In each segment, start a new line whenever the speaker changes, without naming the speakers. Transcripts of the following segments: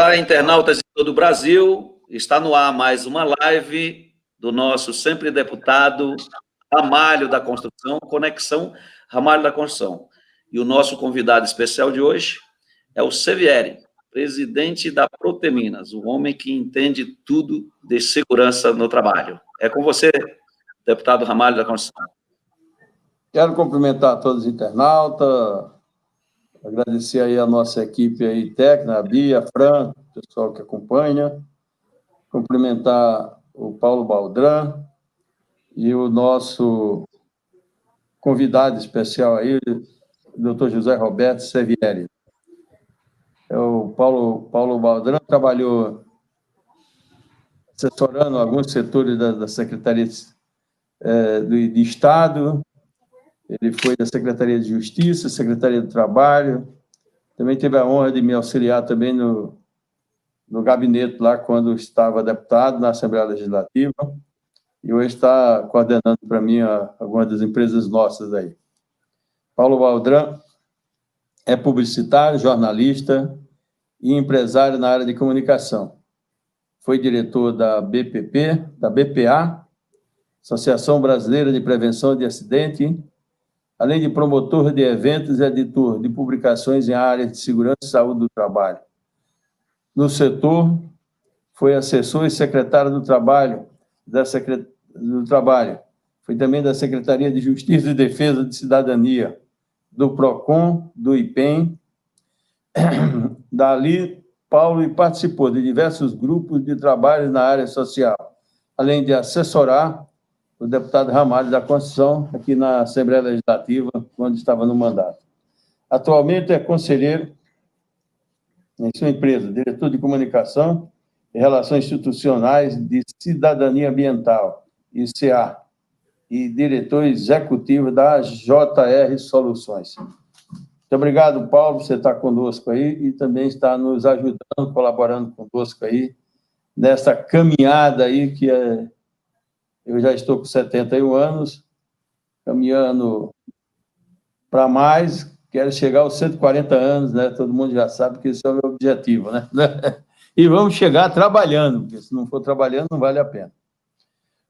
Olá, internautas de todo o Brasil. Está no ar mais uma live do nosso sempre deputado Ramalho da Construção, Conexão Ramalho da Construção. E o nosso convidado especial de hoje é o Sevieri, presidente da Proteminas, o homem que entende tudo de segurança no trabalho. É com você, deputado Ramalho da Construção.
Quero cumprimentar todos os internautas, agradecer aí a nossa equipe aí técnica, a Bia, a Fran, o pessoal que acompanha, cumprimentar o Paulo Baldran e o nosso convidado especial aí, o Dr. José Roberto Sevieri. O Paulo Baldran trabalhou assessorando alguns setores da Secretaria de Estado. Ele foi da Secretaria de Justiça, Secretaria do Trabalho, também teve a honra de me auxiliar também no gabinete lá, quando estava deputado na Assembleia Legislativa, e hoje está coordenando para mim algumas das empresas nossas aí. Paulo Baldran é publicitário, jornalista e empresário na área de comunicação. Foi diretor da BPP, da BPA, Associação Brasileira de Prevenção de Acidente, além de promotor de eventos e editor de publicações em áreas de segurança e saúde do trabalho. No setor, foi assessor e secretário do Trabalho, Foi também da Secretaria de Justiça e Defesa de Cidadania, do PROCON, do IPEM. Dali, Paulo participou de diversos grupos de trabalho na área social, além de assessorar o deputado Ramalho da Construção, aqui na Assembleia Legislativa, quando estava no mandato. Atualmente é conselheiro em sua empresa, diretor de comunicação e relações institucionais de cidadania ambiental, ICA, e diretor executivo da JR Soluções. Muito obrigado, Paulo, por você estar conosco aí e também estar nos ajudando, colaborando conosco aí, nessa caminhada aí que é... Eu já estou com 71 anos, caminhando para mais, quero chegar aos 140 anos, né? Todo mundo já sabe que esse é o meu objetivo, né? E vamos chegar trabalhando, porque se não for trabalhando, não vale a pena.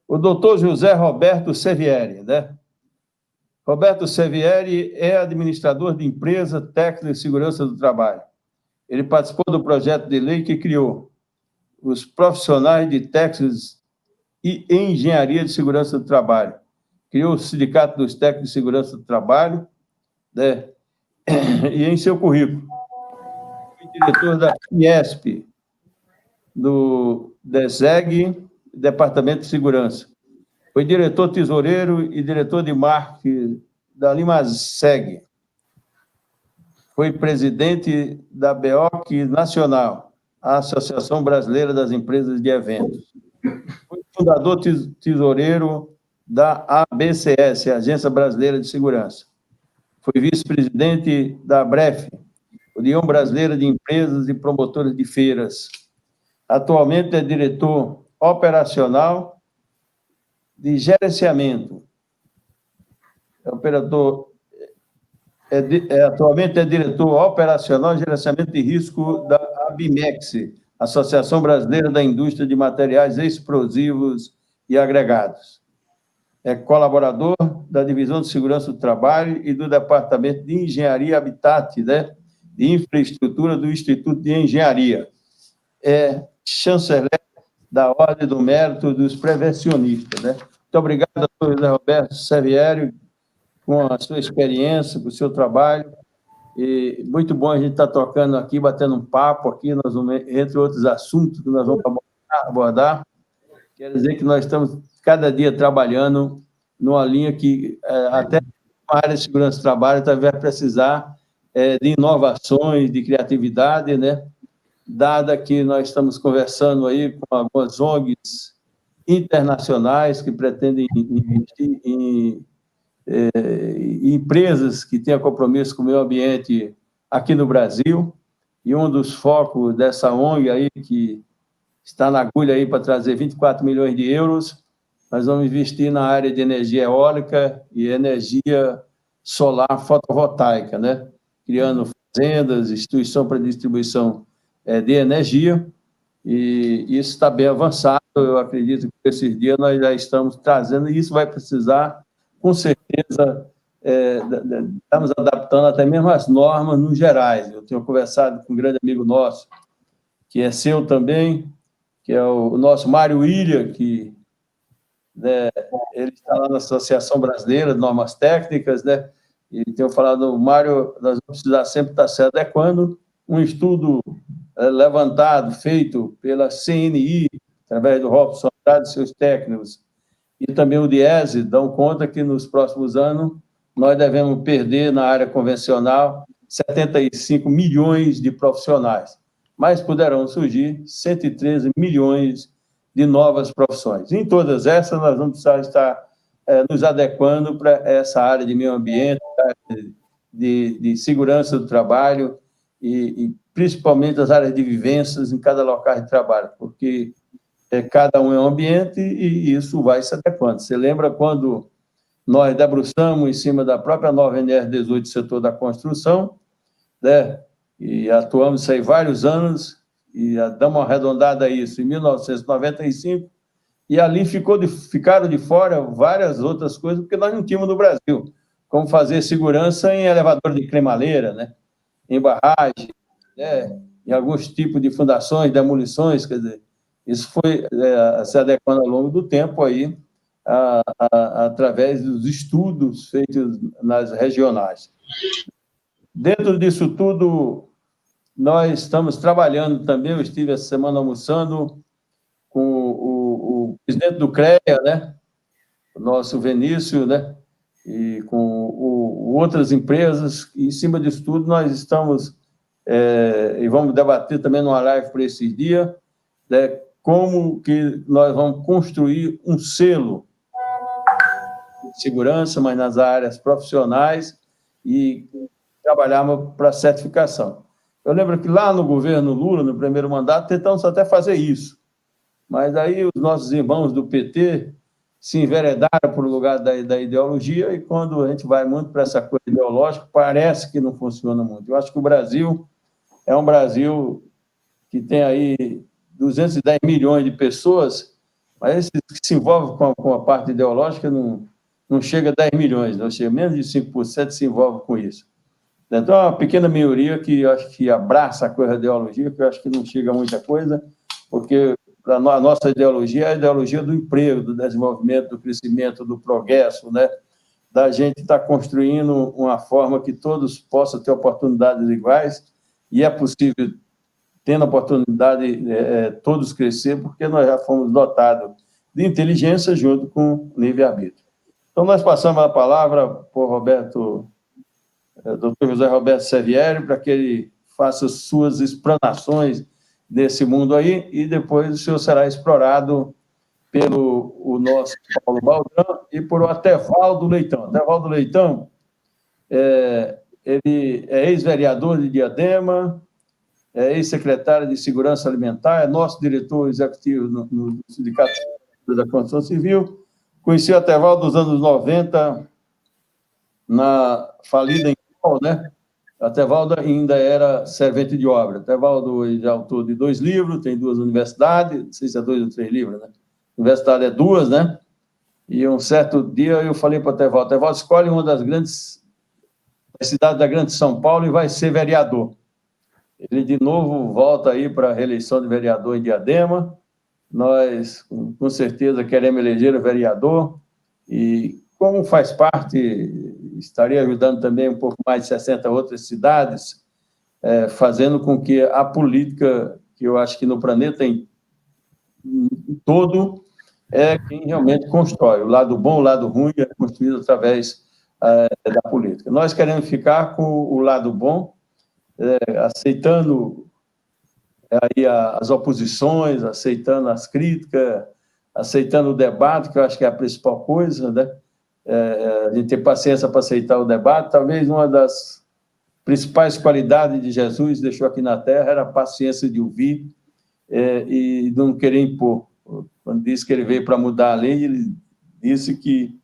O doutor José Roberto Sevieri, né? Roberto Sevieri é administrador de empresa, técnico de segurança do trabalho. Ele participou do projeto de lei que criou os profissionais de técnicos e engenharia de segurança do trabalho. Criou o Sindicato dos Técnicos de Segurança do Trabalho, né? E em seu currículo, foi diretor da Fiesp, do DESEG, Departamento de Segurança. Foi diretor tesoureiro e diretor de marketing da Limaseg. Foi presidente da BEOC Nacional, a Associação Brasileira das Empresas de Eventos. Foi fundador tesoureiro da ABCS, Agência Brasileira de Segurança. Foi vice-presidente da ABREF, União Brasileira de Empresas e Promotores de Feiras. Atualmente é diretor operacional de gerenciamento. Atualmente é diretor operacional de gerenciamento de risco da ABIMEX, Associação Brasileira da Indústria de Materiais Explosivos e Agregados. É colaborador da Divisão de Segurança do Trabalho e do Departamento de Engenharia Habitat, né, de Infraestrutura do Instituto de Engenharia. É chanceler da Ordem do Mérito dos Prevencionistas, né? Muito obrigado, doutor José Roberto Sevieri, com a sua experiência, com o seu trabalho. E muito bom a gente estar tocando aqui, batendo um papo aqui, nós vamos, entre outros assuntos que nós vamos abordar. Quer dizer que nós estamos cada dia trabalhando numa linha que até a área de segurança do trabalho vai precisar de inovações, de criatividade, né? Dada que nós estamos conversando aí com algumas ONGs internacionais que pretendem investir em empresas que tenham compromisso com o meio ambiente aqui no Brasil, e um dos focos dessa ONG aí, que está na agulha aí para trazer 24 milhões de euros, nós vamos investir na área de energia eólica e energia solar fotovoltaica, né? Criando fazendas, instituição para distribuição de energia, e isso está bem avançado. Eu acredito que esses dias nós já estamos trazendo, e isso vai precisar, com certeza, estamos adaptando até mesmo as normas no gerais. Eu tenho conversado com um grande amigo nosso, que é seu também, que é o nosso Mário Ilha, que, né, ele está lá na Associação Brasileira de Normas Técnicas, né? E tenho falado, Mário, nós vamos precisar sempre estar se adequando. Um estudo levantado, feito pela CNI, através do Robson Andrade e seus técnicos, e também o DIESE, dão conta que nos próximos anos nós devemos perder na área convencional 75 milhões de profissionais, mas poderão surgir 113 milhões de novas profissões. Em todas essas, nós vamos precisar estar nos adequando para essa área de meio ambiente, de segurança do trabalho e principalmente as áreas de vivências em cada local de trabalho, porque cada um é um ambiente e isso vai se adequando. Você lembra quando nós debruçamos em cima da própria nova NR18 do setor da construção, né? E atuamos isso aí vários anos, e damos uma arredondada a isso em 1995, e ali ficaram de fora várias outras coisas, porque nós não tínhamos no Brasil, como fazer segurança em elevador de cremaleira, né? Em barragem, né? Em alguns tipos de fundações, demolições, quer dizer, isso foi se adequando ao longo do tempo aí, através dos estudos feitos nas regionais. Dentro disso tudo, nós estamos trabalhando também. Eu estive essa semana almoçando com o presidente do CREA, né? O nosso Vinícius, né? E com outras empresas. E, em cima disso tudo, nós estamos, e vamos debater também numa live para esse dia, né? Como que nós vamos construir um selo de segurança, mas nas áreas profissionais, e trabalhamos para certificação. Eu lembro que lá no governo Lula, no primeiro mandato, tentamos até fazer isso, mas aí os nossos irmãos do PT se enveredaram por lugar da ideologia, e quando a gente vai muito para essa coisa ideológica, parece que não funciona muito. Eu acho que o Brasil é um Brasil que tem aí 210 milhões de pessoas, mas esses que se envolvem com a parte ideológica não chega a 10 milhões, não chega, menos de 5% se envolve com isso. Então, é uma pequena maioria que eu acho que abraça a coisa da ideologia, que eu acho que não chega a muita coisa, porque a nossa ideologia é a ideologia do emprego, do desenvolvimento, do crescimento, do progresso, né? Da gente estar construindo uma forma que todos possam ter oportunidades iguais, e é possível, tendo oportunidade, todos crescer, porque nós já fomos dotados de inteligência junto com livre-arbítrio. Então, nós passamos a palavra para o Dr. José Roberto Sevieri, para que ele faça suas explanações desse mundo aí, e depois o senhor será explorado pelo o nosso Paulo Baldan e por o Atevaldo Leitão. Atevaldo Leitão, ele é ex-vereador de Diadema, é ex-secretário de Segurança Alimentar, é nosso diretor executivo no Sindicato da Construção Civil. Conheci o Atevaldo nos anos 90, na falida Impol, né? Atevaldo ainda era servente de obra. Atevaldo já é autor de 2 livros, tem 2 universidades, não sei se é 2 ou 3 livros, né? Universidade é 2, né? E um certo dia eu falei para o Atevaldo, escolhe uma das grandes cidades da grande São Paulo e vai ser vereador. Ele, de novo, volta aí para a reeleição de vereador em Diadema. Nós, com certeza, queremos eleger o vereador, e como faz parte, estaria ajudando também um pouco mais de 60 outras cidades, fazendo com que a política, que eu acho que no planeta todo, é quem realmente constrói. O lado bom, o lado ruim é construído através da política. Nós queremos ficar com o lado bom, aceitando aí as oposições, aceitando as críticas, aceitando o debate, que eu acho que é a principal coisa, né? A gente ter paciência para aceitar o debate. Talvez uma das principais qualidades de Jesus deixou aqui na Terra era a paciência de ouvir e não querer impor. Quando disse que ele veio para mudar a lei, ele disse que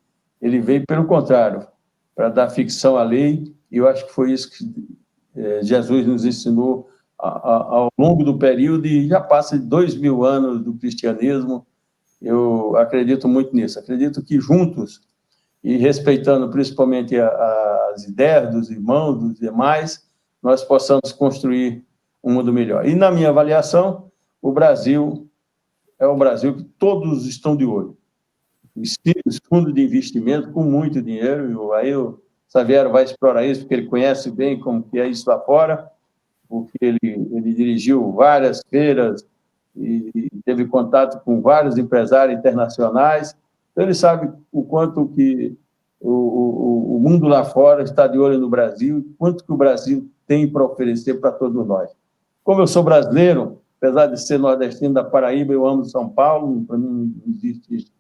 ele veio pelo contrário, para dar ficção à lei, e eu acho que foi isso que Jesus nos ensinou ao longo do período, e já passa de 2000 anos do cristianismo. Eu acredito muito nisso. Acredito que juntos, e respeitando principalmente as ideias dos irmãos, dos demais, nós possamos construir um mundo melhor. E, na minha avaliação, o Brasil é o Brasil que todos estão de olho. Os fundos de investimento com muito dinheiro, e aí o Saviero vai explorar isso, porque ele conhece bem como que é isso lá fora, porque ele dirigiu várias feiras e teve contato com vários empresários internacionais. Então, ele sabe o quanto que o mundo lá fora está de olho no Brasil, quanto que o Brasil tem para oferecer para todos nós. Como eu sou brasileiro, apesar de ser nordestino da Paraíba, eu amo São Paulo, para mim não existe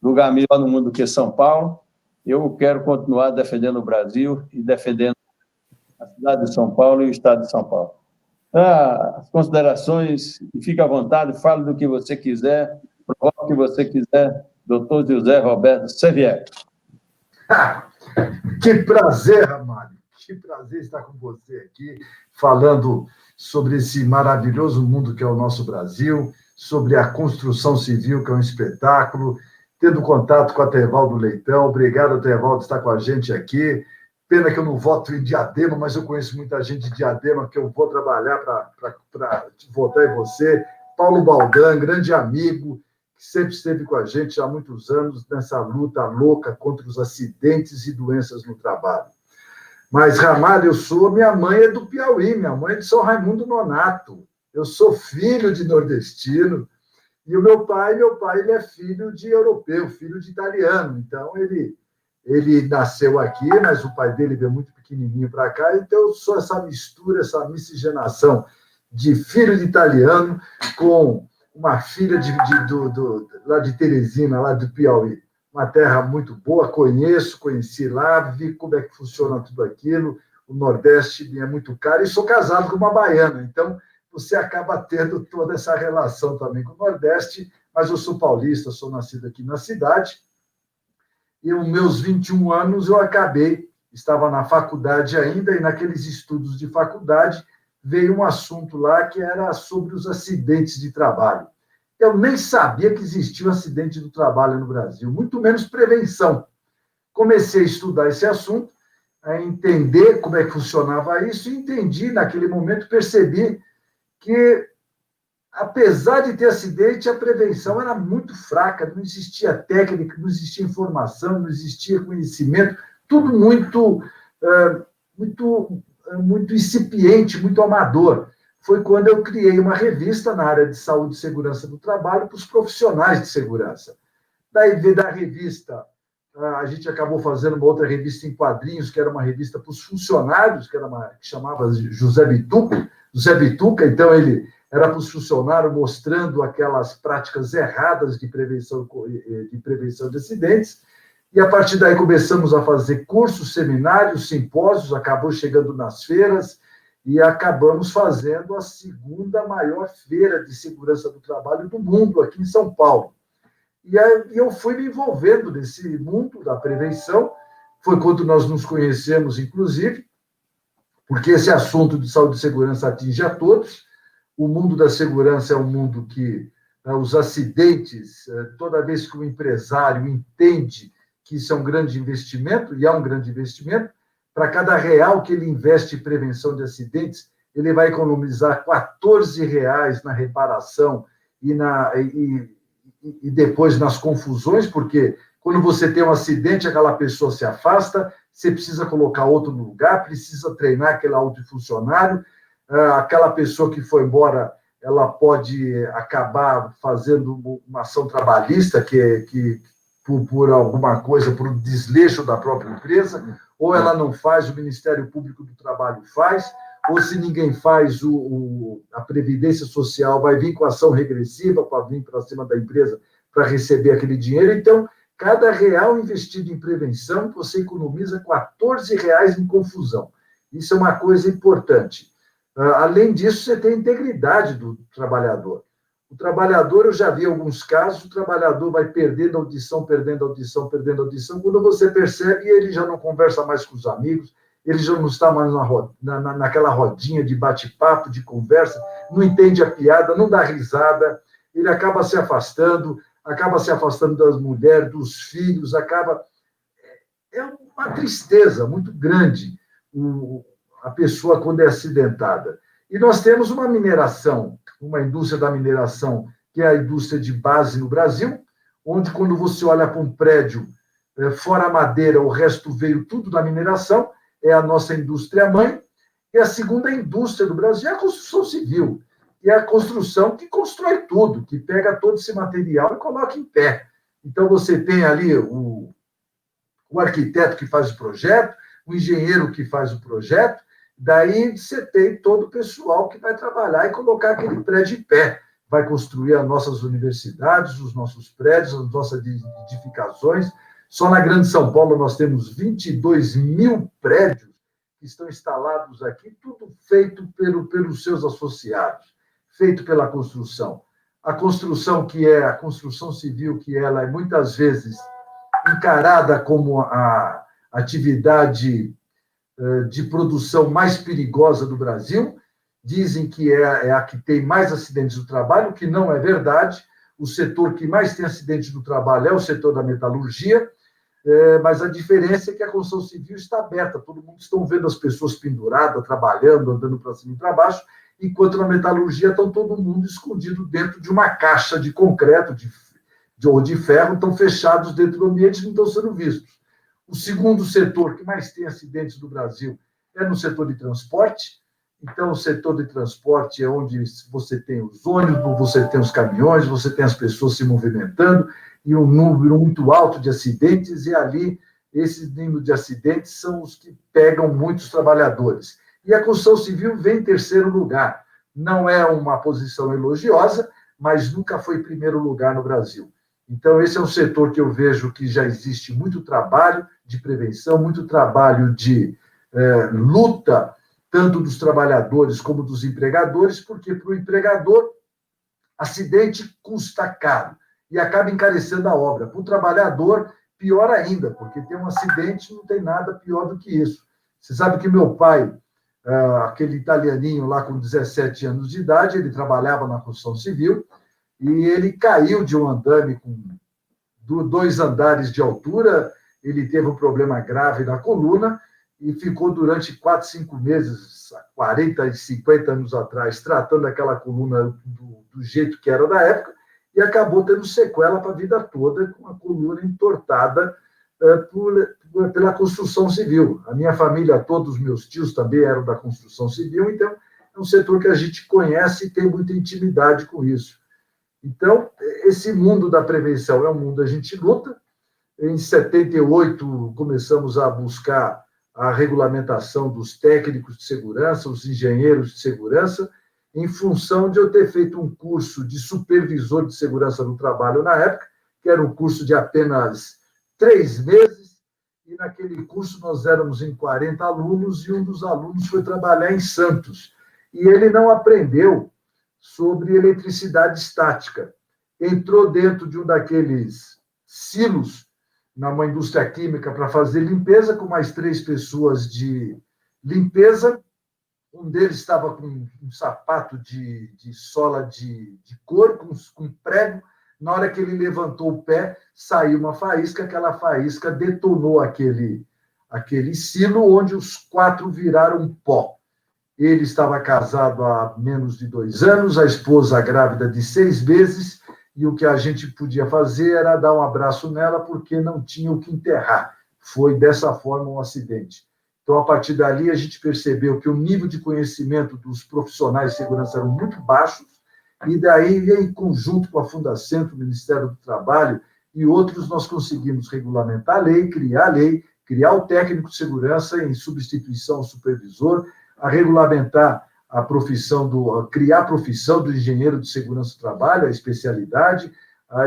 lugar melhor no mundo do que São Paulo. Eu quero continuar defendendo o Brasil e defendendo a cidade de São Paulo e o estado de São Paulo. As considerações, fique à vontade, fale do que você quiser, provoque o que você quiser, doutor José Roberto Saviero.
Que prazer, Ramalho, que prazer estar com você aqui, falando sobre esse maravilhoso mundo que é o nosso Brasil, sobre a construção civil, que é um espetáculo, tendo contato com a Tevaldo Leitão. Obrigado, Tevaldo, por estar com a gente aqui. Pena que eu não voto em Diadema, mas eu conheço muita gente de Diadema que eu vou trabalhar para votar em você. Paulo Baldan, grande amigo, que sempre esteve com a gente há muitos anos nessa luta louca contra os acidentes e doenças no trabalho. Mas, Ramalho, minha mãe é do Piauí, minha mãe é de São Raimundo Nonato. Eu sou filho de nordestino. E o meu pai ele é filho de europeu, filho de italiano. Então, ele nasceu aqui, mas o pai dele veio muito pequenininho para cá. Então, eu sou essa mistura, essa miscigenação de filho de italiano com uma filha lá de Teresina, lá do Piauí. Uma terra muito boa, conheci lá, vi como é que funciona tudo aquilo. O Nordeste é muito caro e sou casado com uma baiana. Então, você acaba tendo toda essa relação também com o Nordeste, mas eu sou paulista, sou nascido aqui na cidade, e aos meus 21 anos eu estava na faculdade ainda, e naqueles estudos de faculdade veio um assunto lá que era sobre os acidentes de trabalho. Eu nem sabia que existia um acidente do trabalho no Brasil, muito menos prevenção. Comecei a estudar esse assunto, a entender como é que funcionava isso, e entendi, naquele momento, percebi que, apesar de ter acidente, a prevenção era muito fraca, não existia técnica, não existia informação, não existia conhecimento, tudo muito incipiente, muito amador. Foi quando eu criei uma revista na área de saúde e segurança do trabalho para os profissionais de segurança. Daí, da revista, a gente acabou fazendo uma outra revista em quadrinhos, que era uma revista para os funcionários, que chamava José Bituca, então ele era para os funcionários mostrando aquelas práticas erradas de prevenção de acidentes, e a partir daí começamos a fazer cursos, seminários, simpósios, acabou chegando nas feiras, e acabamos fazendo a segunda maior feira de segurança do trabalho do mundo, aqui em São Paulo. E aí eu fui me envolvendo nesse mundo da prevenção, foi quando nós nos conhecemos, inclusive, porque esse assunto de saúde e segurança atinge a todos. O mundo da segurança é um mundo que os acidentes, toda vez que o empresário entende que isso é um grande investimento, e é um grande investimento, para cada real que ele investe em prevenção de acidentes, ele vai economizar R$14 na reparação e depois nas confusões, porque quando você tem um acidente, aquela pessoa se afasta, você precisa colocar outro no lugar, precisa treinar aquele funcionário, aquela pessoa que foi embora, ela pode acabar fazendo uma ação trabalhista, que por alguma coisa, por um desleixo da própria empresa, ou ela não faz, o Ministério Público do Trabalho faz, ou se ninguém faz, a Previdência Social vai vir com ação regressiva para vir para cima da empresa para receber aquele dinheiro. Então, cada real investido em prevenção, você economiza R$14 em confusão. Isso é uma coisa importante. Além disso, você tem a integridade do trabalhador. O trabalhador, eu já vi alguns casos, o trabalhador vai perdendo audição, perdendo audição. Quando você percebe, ele já não conversa mais com os amigos, ele já não está mais naquela rodinha de bate-papo, de conversa, não entende a piada, não dá risada, ele acaba se afastando das mulheres, dos filhos, É uma tristeza muito grande a pessoa quando é acidentada. E nós temos uma mineração, uma indústria da mineração, que é a indústria de base no Brasil, onde, quando você olha para um prédio, fora a madeira, o resto veio tudo da mineração, é a nossa indústria-mãe. E a segunda indústria do Brasil é a construção civil, que é a construção que constrói tudo, que pega todo esse material e coloca em pé. Então, você tem ali o arquiteto que faz o projeto, o engenheiro que faz o projeto, daí você tem todo o pessoal que vai trabalhar e colocar aquele prédio em pé, vai construir as nossas universidades, os nossos prédios, as nossas edificações. Só na Grande São Paulo nós temos 22 mil prédios que estão instalados aqui, tudo feito pelos seus associados, feito pela construção. A construção, que é a construção civil, que ela é muitas vezes encarada como a atividade de produção mais perigosa do Brasil. Dizem que é a que tem mais acidentes do trabalho, o que não é verdade. O setor que mais tem acidentes do trabalho é o setor da metalurgia, mas a diferença é que a construção civil está aberta, todo mundo está vendo as pessoas penduradas, trabalhando, andando para cima e para baixo, enquanto na metalurgia estão todo mundo escondido dentro de uma caixa de concreto ou de ferro, estão fechados dentro do ambiente e não estão sendo vistos. O segundo setor que mais tem acidentes do Brasil é no setor de transporte. Então, o setor de transporte é onde você tem os ônibus, você tem os caminhões, você tem as pessoas se movimentando, e um número muito alto de acidentes, e ali, esses números de acidentes são os que pegam muitos trabalhadores. E a construção civil vem em terceiro lugar. Não é uma posição elogiosa, mas nunca foi primeiro lugar no Brasil. Então, esse é um setor que eu vejo que já existe muito trabalho de prevenção, muito trabalho de luta, tanto dos trabalhadores como dos empregadores, porque para o empregador, acidente custa caro e acaba encarecendo a obra. Para o trabalhador, pior ainda, porque ter um acidente não tem nada pior do que isso. Você sabe que meu pai, aquele italianinho lá com 17 anos de idade, ele trabalhava na construção civil, e ele caiu de um andame com 2 andares de altura, ele teve um problema grave na coluna e ficou durante 4, 5 meses, 40 e 50 anos atrás, tratando aquela coluna do jeito que era da época, e acabou tendo sequela para a vida toda, com a coluna entortada pela construção civil. A minha família, todos os meus tios também eram da construção civil, então é um setor que a gente conhece e tem muita intimidade com isso. Então, esse mundo da prevenção é um mundo que a gente luta. Em 78, começamos a buscar a regulamentação dos técnicos de segurança, os engenheiros de segurança, em função de eu ter feito um curso de supervisor de segurança no trabalho na época, que era um curso de apenas 3 meses, e naquele curso nós éramos em 40 alunos, e um dos alunos foi trabalhar em Santos. E ele não aprendeu sobre eletricidade estática. Entrou dentro de um daqueles silos numa indústria química para fazer limpeza, com mais 3 pessoas de limpeza. Um deles estava com um sapato de sola de couro, com prego. Na hora que ele levantou o pé, saiu uma faísca, aquela faísca detonou aquele silo, onde os 4 viraram pó. Ele estava casado há menos de 2 anos, a esposa grávida de 6 meses, e o que a gente podia fazer era dar um abraço nela, porque não tinha o que enterrar. Foi dessa forma um acidente. Então, a partir dali, a gente percebeu que o nível de conhecimento dos profissionais de segurança eram muito baixos, e daí, em conjunto com a Fundacentro, o Ministério do Trabalho e outros, nós conseguimos regulamentar a lei, criar o técnico de segurança em substituição ao supervisor, a regulamentar a profissão criar a profissão do engenheiro de segurança do trabalho, a especialidade.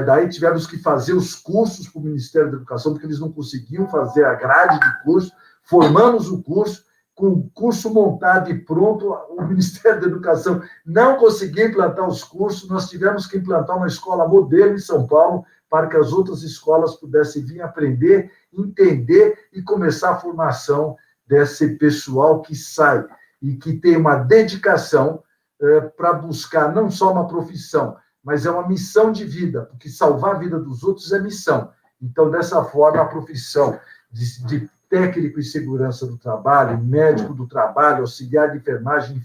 Daí tivemos que fazer os cursos para o Ministério da Educação, porque eles não conseguiam fazer a grade de curso. Formamos o curso, com o curso montado e pronto, o Ministério da Educação não conseguia implantar os cursos, nós tivemos que implantar uma escola modelo em São Paulo, para que as outras escolas pudessem vir aprender, entender e começar a formação desse pessoal que sai e que tem uma dedicação para buscar não só uma profissão, mas é uma missão de vida, porque salvar a vida dos outros é missão. Então, dessa forma, a profissão de técnico em segurança do trabalho, médico do trabalho, auxiliar de enfermagem,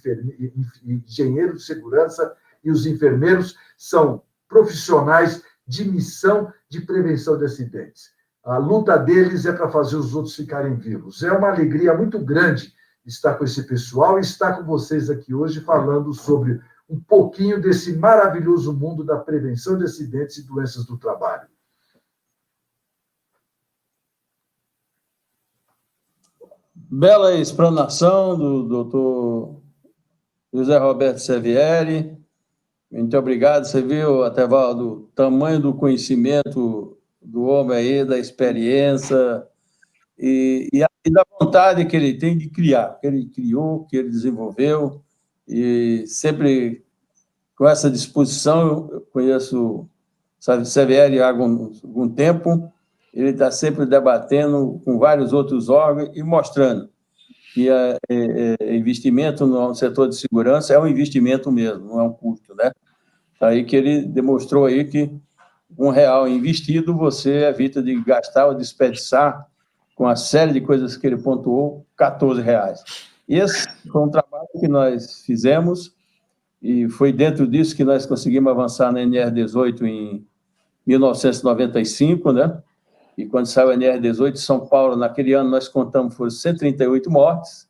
engenheiro de segurança e os enfermeiros são profissionais de missão de prevenção de acidentes. A luta deles é para fazer os outros ficarem vivos. É uma alegria muito grande estar com esse pessoal e estar com vocês aqui hoje falando sobre um pouquinho desse maravilhoso mundo da prevenção de acidentes e doenças do trabalho.
Bela explanação do doutor José Roberto Sevieri. Muito obrigado. Você viu, Atevaldo, o tamanho do conhecimento do homem aí, da experiência e da vontade que ele tem de criar, que ele criou, que ele desenvolveu, e sempre com essa disposição. Eu conheço o Sevieri há algum tempo, ele está sempre debatendo com vários outros órgãos e mostrando que investimento no setor de segurança é um investimento mesmo, não é um custo, né? Aí que ele demonstrou aí que R$1 investido, você evita de gastar ou desperdiçar, com a série de coisas que ele pontuou, R$14. Esse foi um trabalho que nós fizemos e foi dentro disso que nós conseguimos avançar na NR18 em 1995, né? E quando saiu a NR18 de São Paulo, naquele ano nós contamos, foram 138 mortes.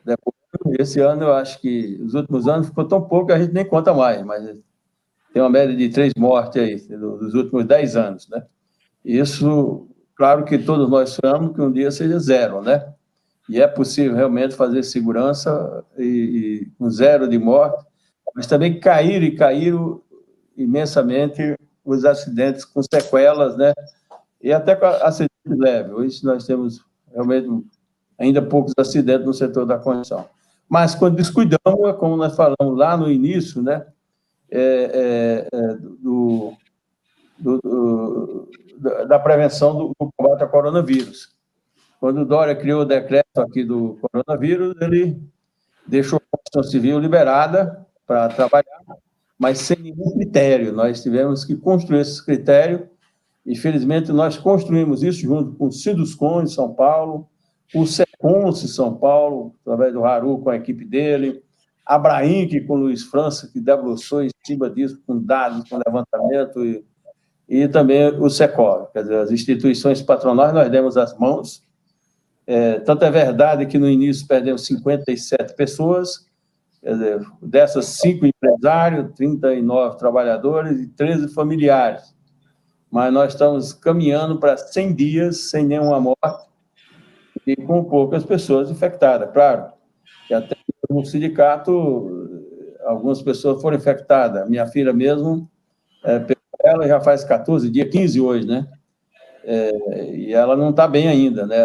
Depois, esse ano, eu acho que os últimos anos ficou tão pouco que a gente nem conta mais, mas tem uma média de 3 mortes aí, dos últimos 10 anos, né? Isso, claro que todos nós sonhamos que um dia seja 0, né? E é possível realmente fazer segurança e com 0 de morte, mas também caíram imensamente os acidentes com sequelas, né? E até com acidentes leves. Hoje nós temos realmente ainda poucos acidentes no setor da construção. Mas quando descuidamos, como nós falamos lá no início, né? Da prevenção do combate ao coronavírus. Quando o Dória criou o decreto aqui do coronavírus, ele deixou a Constituição Civil liberada para trabalhar, mas sem nenhum critério. Nós tivemos que construir esses critérios e, felizmente, nós construímos isso junto com o Ciduscon de São Paulo, o Secons de São Paulo, através do Haru com a equipe dele, a Abrainc com o Luiz França, que debruçou em cima disso, com dados, com levantamento, e também o Secov, quer dizer, as instituições patronais, nós demos as mãos. Tanto é verdade que no início perdemos 57 pessoas, quer dizer, dessas 5 empresários, 39 trabalhadores e 13 familiares. Mas nós estamos caminhando para 100 dias sem nenhuma morte e com poucas pessoas infectadas. Claro, que até no sindicato, algumas pessoas foram infectadas. Minha filha mesmo, ela já faz 14 dias, 15 hoje, né? E ela não está bem ainda, né?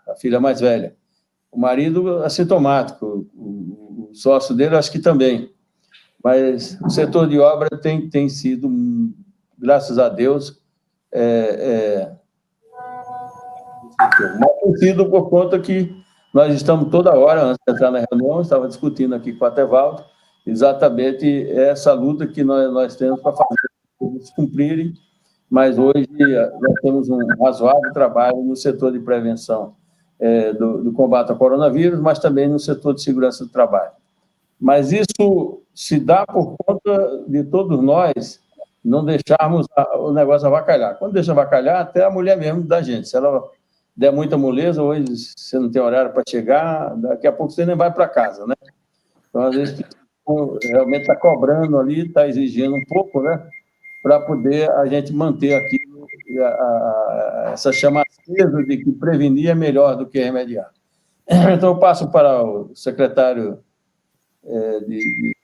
A filha mais velha. O marido assintomático, o sócio dele acho que também. Mas o setor de obra tem sido, graças a Deus, mas tem sido por conta que nós estamos toda hora, antes de entrar na reunião, estava discutindo aqui com o Atevaldo, exatamente essa luta que nós temos para fazer eles cumprirem, mas hoje nós temos um razoável trabalho no setor de prevenção do combate ao coronavírus, mas também no setor de segurança do trabalho. Mas isso se dá por conta de todos nós não deixarmos o negócio avacalhar. Quando deixa avacalhar, até a mulher mesmo da gente. Se ela der muita moleza, hoje você não tem horário para chegar, daqui a pouco você nem vai para casa, né? Então, às vezes, realmente está cobrando ali, está exigindo um pouco, né? Para poder a gente manter aqui essa chama acesa de que prevenir é melhor do que remediar. Então, eu passo para o secretário de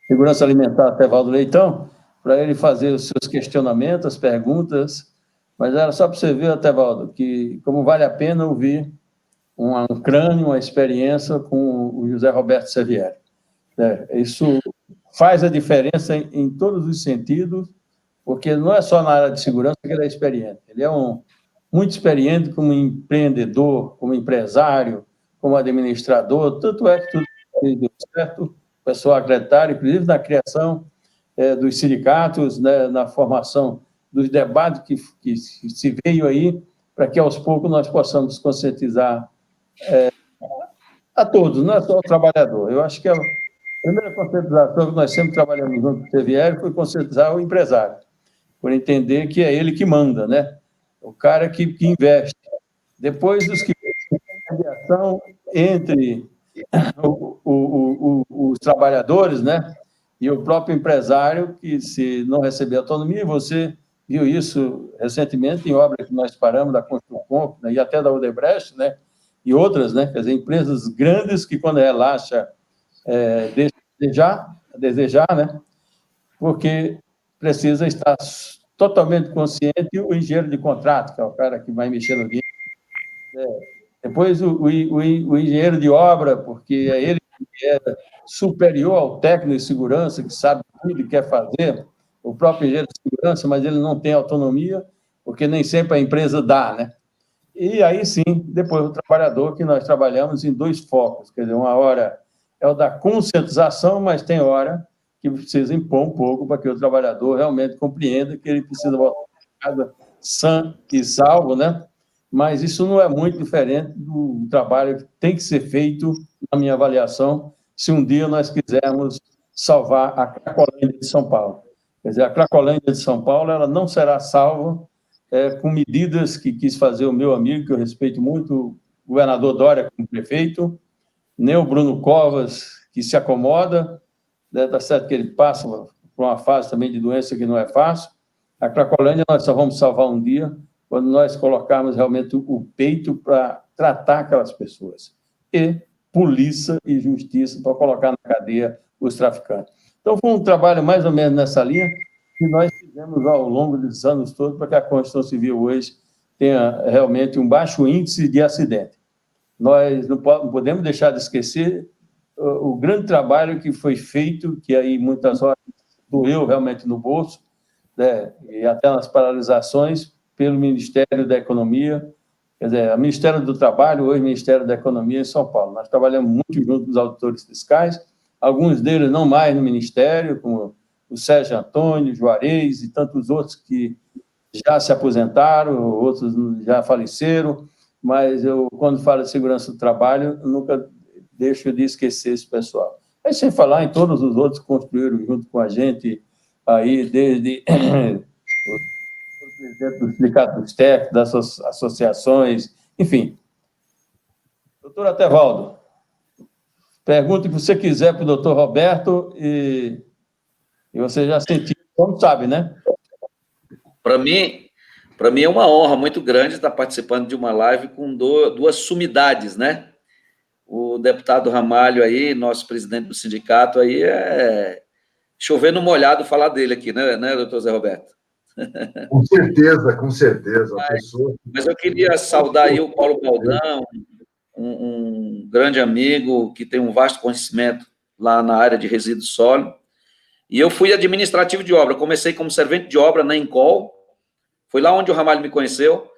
Segurança Alimentar, Atevaldo Leitão, para ele fazer os seus questionamentos, as perguntas, mas era só para você ver, Atevaldo, que como vale a pena ouvir um crânio, uma experiência com o José Roberto Sevieri. Isso faz a diferença em todos os sentidos, porque não é só na área de segurança que ele é experiente. Ele é muito experiente como empreendedor, como empresário, como administrador, tanto é que tudo deu certo, pessoal acreditado, inclusive na criação dos sindicatos, né, na formação dos debates que se veio aí, para que aos poucos nós possamos conscientizar a todos, não é só o trabalhador. Eu acho que a primeira conscientização que nós sempre trabalhamos junto com o TVR foi conscientizar o empresário, por entender que é ele que manda, né? O cara que investe. Depois, os que a mediação entre os trabalhadores, né? E o próprio empresário, que se não receber autonomia, você viu isso recentemente em obra que nós paramos da Construcom, né, e até da Odebrecht, né? E outras, né? Quer dizer, empresas grandes que, quando relaxa, deixa a desejar, né? Porque precisa estar totalmente consciente o engenheiro de contrato, que é o cara que vai mexer no dinheiro. Depois, o engenheiro de obra, porque é ele que é superior ao técnico de segurança, que sabe tudo e quer fazer, o próprio engenheiro de segurança, mas ele não tem autonomia, porque nem sempre a empresa dá, né? E aí, sim, depois o trabalhador, que nós trabalhamos em dois focos, quer dizer, uma hora é o da conscientização, mas tem hora que precisa impor um pouco para que o trabalhador realmente compreenda que ele precisa voltar para casa sã e salvo, né? Mas isso não é muito diferente do trabalho que tem que ser feito, na minha avaliação, se um dia nós quisermos salvar a Cracolândia de São Paulo. Quer dizer, a Cracolândia de São Paulo, ela não será salva com medidas que quis fazer o meu amigo, que eu respeito muito, o governador Dória como prefeito, nem o Bruno Covas, que se acomoda, né, tá certo que ele passa por uma fase também de doença que não é fácil. A Cracolândia nós só vamos salvar um dia quando nós colocarmos realmente o peito para tratar aquelas pessoas. E polícia e justiça para colocar na cadeia os traficantes. Então, foi um trabalho mais ou menos nessa linha que nós fizemos ao longo dos anos todos para que a Constituição Civil hoje tenha realmente um baixo índice de acidente. Nós não podemos deixar de esquecer o grande trabalho que foi feito, que aí muitas horas doeu realmente no bolso, né, e até nas paralisações, pelo Ministério da Economia, quer dizer, o Ministério do Trabalho, hoje Ministério da Economia em São Paulo. Nós trabalhamos muito junto com os auditores fiscais, alguns deles não mais no Ministério, como o Sérgio Antônio, Juarez e tantos outros que já se aposentaram, outros já faleceram, mas eu, quando falo de segurança do trabalho, nunca deixo de esquecer esse pessoal. Aí, sem falar em todos os outros que construíram junto com a gente, aí, desde o presidente do Sindicato dos Técnicos, das associações, enfim. Doutor Atevaldo, pergunta o que você quiser para o doutor Roberto e você já sentiu, como sabe, né?
Para mim é uma honra muito grande estar participando de uma live com duas sumidades, né? O deputado Ramalho aí, nosso presidente do sindicato aí, é chover no molhado falar dele aqui, né, doutor Zé Roberto?
Com certeza, com certeza.
Mas eu queria saudar aí o Paulo Baldão, um grande amigo que tem um vasto conhecimento lá na área de resíduos sólidos. E eu fui administrativo de obra, comecei como servente de obra na Encol, foi lá onde o Ramalho me conheceu,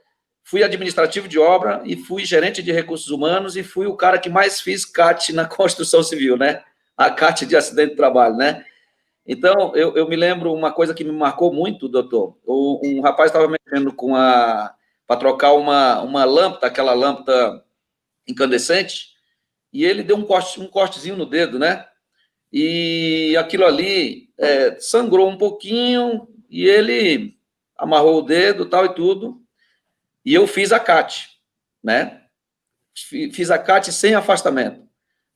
fui administrativo de obra e fui gerente de recursos humanos e fui o cara que mais fiz CAT na construção civil, né? A CAT de acidente de trabalho, né? Então, eu me lembro uma coisa que me marcou muito, doutor. Um rapaz estava mexendo para trocar uma lâmpada, aquela lâmpada incandescente, e ele deu um cortezinho no dedo, né? E aquilo ali sangrou um pouquinho, e ele amarrou o dedo, tal e tudo, e eu fiz a CAT, né? Fiz a CAT sem afastamento.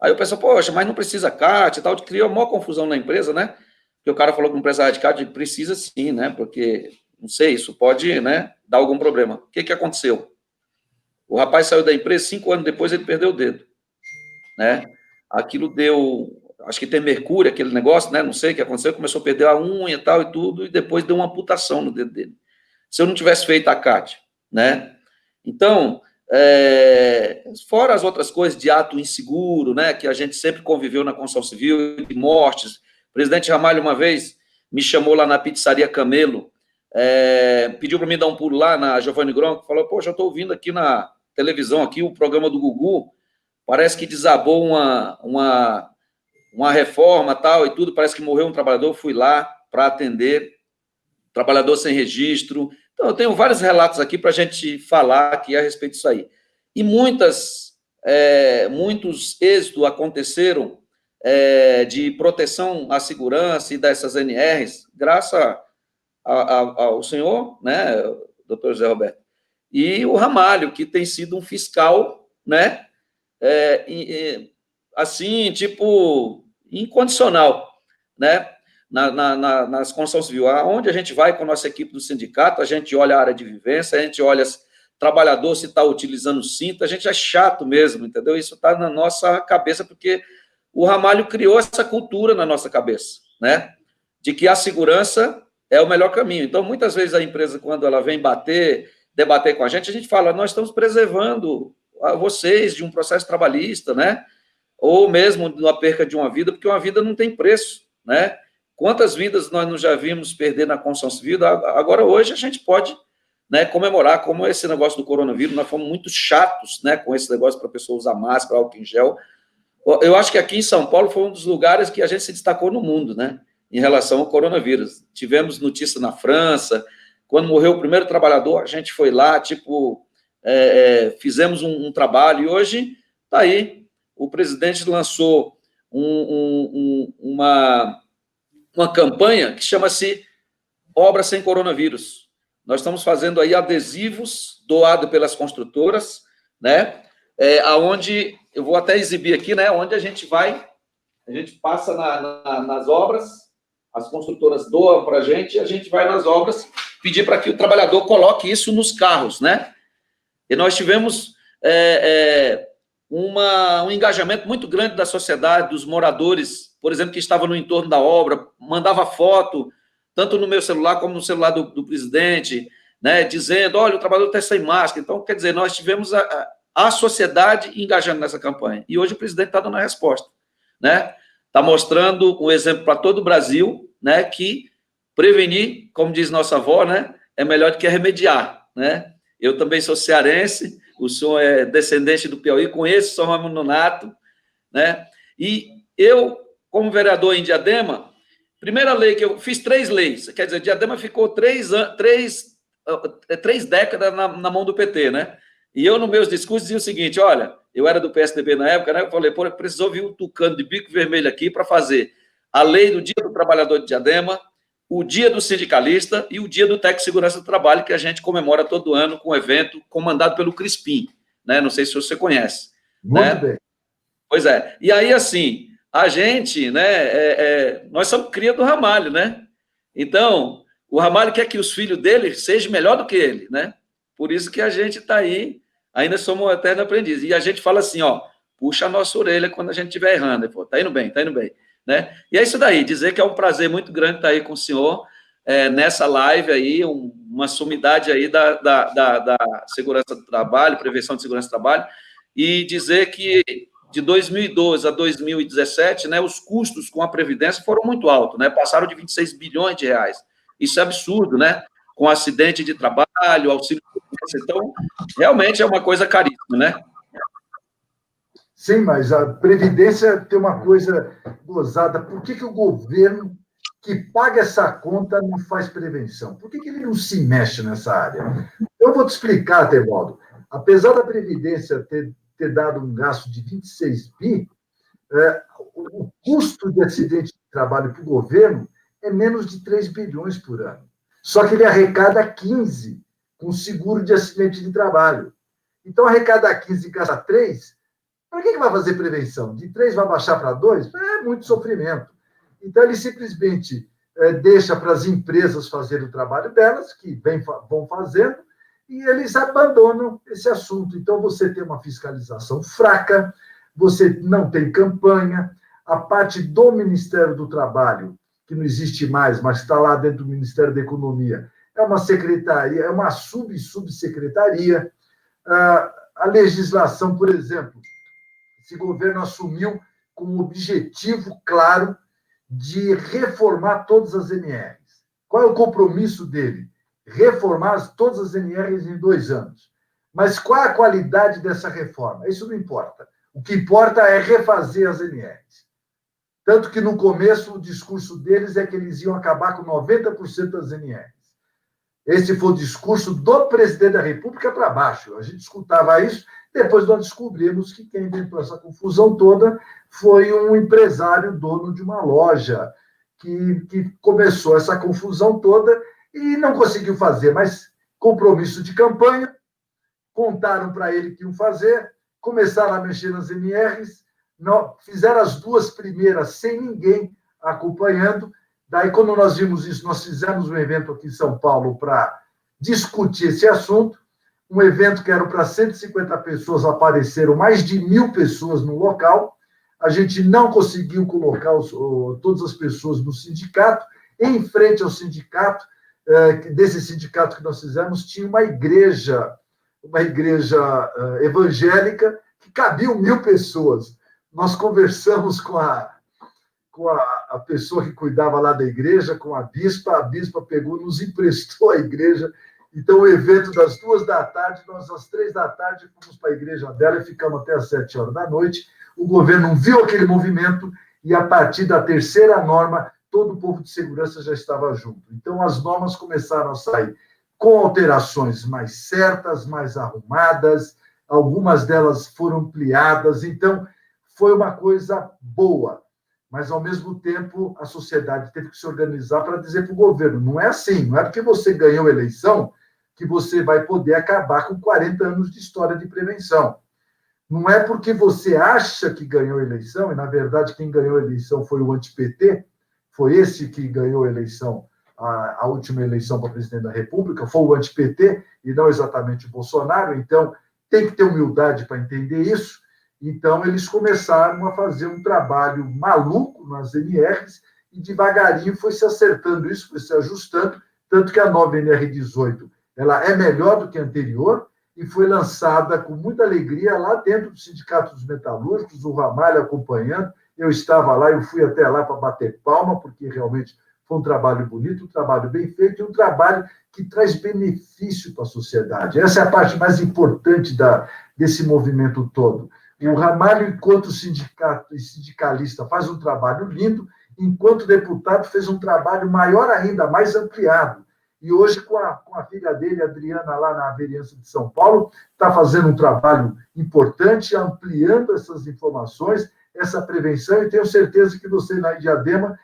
Aí eu pensei, poxa, mas não precisa CAT e tal, criou uma maior confusão na empresa, né? Porque o cara falou que não precisava de CAT, precisa sim, né? Porque, não sei, isso pode, né, dar algum problema. O que aconteceu? O rapaz saiu da empresa, 5 anos depois ele perdeu o dedo, né? Aquilo deu, acho que tem mercúrio, aquele negócio, né? Não sei o que aconteceu, começou a perder a unha e tal e tudo, e depois deu uma amputação no dedo dele. Se eu não tivesse feito a CAT, né? Então, fora as outras coisas de ato inseguro, né, que a gente sempre conviveu na construção civil, de mortes. O presidente Ramalho, uma vez, me chamou lá na pizzaria Camelo, pediu para mim dar um pulo lá na Giovanni Gronco, falou, poxa, eu estou ouvindo aqui na televisão aqui o programa do Gugu, parece que desabou uma reforma tal e tudo, parece que morreu um trabalhador, fui lá para atender, trabalhador sem registro. Então, eu tenho vários relatos aqui para a gente falar aqui a respeito disso aí. E muitos êxitos aconteceram de proteção à segurança e dessas NRs, graças ao senhor, né, doutor José Roberto, e o Ramalho, que tem sido um fiscal, né, assim, tipo, incondicional, né, nas construção civil. Onde a gente vai com a nossa equipe do sindicato, a gente olha a área de vivência, a gente olha se trabalhador se está utilizando cinto, a gente é chato mesmo, entendeu? Isso está na nossa cabeça, porque o Ramalho criou essa cultura na nossa cabeça, né, de que a segurança é o melhor caminho. Então, muitas vezes a empresa, quando ela vem debater com a gente fala, nós estamos preservando a vocês de um processo trabalhista, né? Ou mesmo da perca de uma vida, porque uma vida não tem preço, né? Quantas vidas nós não já vimos perder na construção civil? Agora, hoje, a gente pode, né, comemorar, como esse negócio do coronavírus, nós fomos muito chatos, né, com esse negócio para a pessoa usar máscara, álcool em gel. Eu acho que aqui em São Paulo foi um dos lugares que a gente se destacou no mundo, né, em relação ao coronavírus. Tivemos notícia na França, quando morreu o primeiro trabalhador, a gente foi lá, fizemos um trabalho, e hoje está aí, o presidente lançou uma campanha que chama-se Obra Sem Coronavírus. Nós estamos fazendo aí adesivos doados pelas construtoras, né, aonde, eu vou até exibir aqui, né, onde a gente passa nas obras, as construtoras doam para a gente vai nas obras pedir para que o trabalhador coloque isso nos carros, né? E nós tivemos um engajamento muito grande da sociedade, dos moradores, por exemplo, que estavam no entorno da obra, mandava foto, tanto no meu celular como no celular do presidente, né, dizendo, olha, o trabalhador está sem máscara. Então, quer dizer, nós tivemos a sociedade engajando nessa campanha. E hoje o presidente está dando a resposta, né? Está mostrando um exemplo para todo o Brasil, né, que prevenir, como diz nossa avó, né, é melhor do que remediar, né? Eu também sou cearense, o senhor é descendente do Piauí, conheço o São Raimundo Nonato, né? E eu, como vereador em Diadema, primeira lei que eu fiz 3 leis, quer dizer, Diadema ficou 3 décadas na mão do PT, né? E eu, nos meus discursos, dizia o seguinte, olha, eu era do PSDB na época, né? Eu falei, pô, precisou vir um tucano de bico vermelho aqui para fazer a lei do Dia do Trabalhador de Diadema, o Dia do Sindicalista e o Dia do Técnico de Segurança do Trabalho, que a gente comemora todo ano com um evento comandado pelo Crispim, né? Não sei se você conhece.
Muito
né?
bem.
Pois é. E aí, assim, a gente, né, nós somos cria do Ramalho, né? Então, o Ramalho quer que os filhos dele sejam melhor do que ele, né? Por isso que a gente está aí, ainda somos eterno aprendiz. E a gente fala assim, ó, puxa a nossa orelha quando a gente estiver errando. Ele falou, tá indo bem, né? E é isso daí, dizer que é um prazer muito grande estar aí com o senhor, nessa live aí, uma sumidade aí da segurança do trabalho, prevenção de segurança do trabalho, e dizer que de 2012 a 2017, né, os custos com a Previdência foram muito altos, né? Passaram de 26 bilhões de reais. Isso é absurdo, né? Com acidente de trabalho, auxílio de doença. Então, realmente é uma coisa caríssima, né?
Sim, mas a Previdência tem uma coisa gozada. Por que o governo que paga essa conta não faz prevenção? Por que ele não se mexe nessa área? Eu vou te explicar, Tebaldo. Apesar da Previdência ter dado um gasto de 26 bi, o custo de acidente de trabalho para o governo é menos de 3 bilhões por ano. Só que ele arrecada 15 com seguro de acidente de trabalho. Então, arrecada 15 e gasta 3, para que vai fazer prevenção? De 3 vai baixar para 2? É muito sofrimento. Então, ele simplesmente deixa para as empresas fazerem o trabalho delas, que vão fazendo, e eles abandonam esse assunto. Então, você tem uma fiscalização fraca, você não tem campanha, a parte do Ministério do Trabalho, que não existe mais, mas está lá dentro do Ministério da Economia, é uma secretaria, é uma subsecretaria. A legislação, por exemplo, esse governo assumiu com um objetivo claro de reformar todas as NRs. Qual é o compromisso dele? Reformar todas as NRs em 2 anos. Mas qual a qualidade dessa reforma? Isso não importa. O que importa é refazer as NRs. Tanto que, no começo, o discurso deles é que eles iam acabar com 90% das NRs. Esse foi o discurso do presidente da República para baixo. A gente escutava isso, depois nós descobrimos que quem inventou essa confusão toda foi um empresário dono de uma loja que começou essa confusão toda e não conseguiu fazer, mas compromisso de campanha, contaram para ele que iam fazer, começaram a mexer nas NRs, fizeram as duas primeiras sem ninguém acompanhando. Daí, quando nós vimos isso, nós fizemos um evento aqui em São Paulo para discutir esse assunto, um evento que era para 150 pessoas, apareceram mais de 1.000 pessoas no local, a gente não conseguiu colocar todas as pessoas no sindicato, em frente ao sindicato, desse sindicato que nós fizemos, tinha uma igreja evangélica que cabiam 1.000 pessoas. Nós conversamos com a pessoa que cuidava lá da igreja, com a bispa pegou, nos emprestou a igreja. Então, o evento das 2h, nós às 3h fomos para a igreja dela e ficamos até às 7h da noite. O governo viu aquele movimento e, a partir da terceira norma, todo o povo de segurança já estava junto. Então, as normas começaram a sair com alterações mais certas, mais arrumadas, algumas delas foram ampliadas. Então, foi uma coisa boa. Mas, ao mesmo tempo, a sociedade teve que se organizar para dizer para o governo, não é assim, não é porque você ganhou a eleição que você vai poder acabar com 40 anos de história de prevenção. Não é porque você acha que ganhou a eleição, e, na verdade, quem ganhou a eleição foi o anti-PT, foi esse que ganhou a eleição, a última eleição para presidente da República, foi o anti-PT, e não exatamente o Bolsonaro. Então, tem que ter humildade para entender isso. Então, eles começaram a fazer um trabalho maluco nas NRs e, devagarinho, foi se acertando isso, foi se ajustando, tanto que a nova NR18 ela é melhor do que a anterior e foi lançada com muita alegria lá dentro do Sindicato dos Metalúrgicos, o Ramalho acompanhando. Eu estava lá, eu fui até lá para bater palma, porque realmente foi um trabalho bonito, um trabalho bem feito e um trabalho que traz benefício para a sociedade. Essa é a parte mais importante desse movimento todo. O Ramalho, enquanto sindicalista, faz um trabalho lindo, enquanto deputado, fez um trabalho maior ainda, mais ampliado. E hoje, com a filha dele, Adriana, lá na vereança de São Paulo, está fazendo um trabalho importante, ampliando essas informações, essa prevenção, e tenho certeza que você, na Diadema,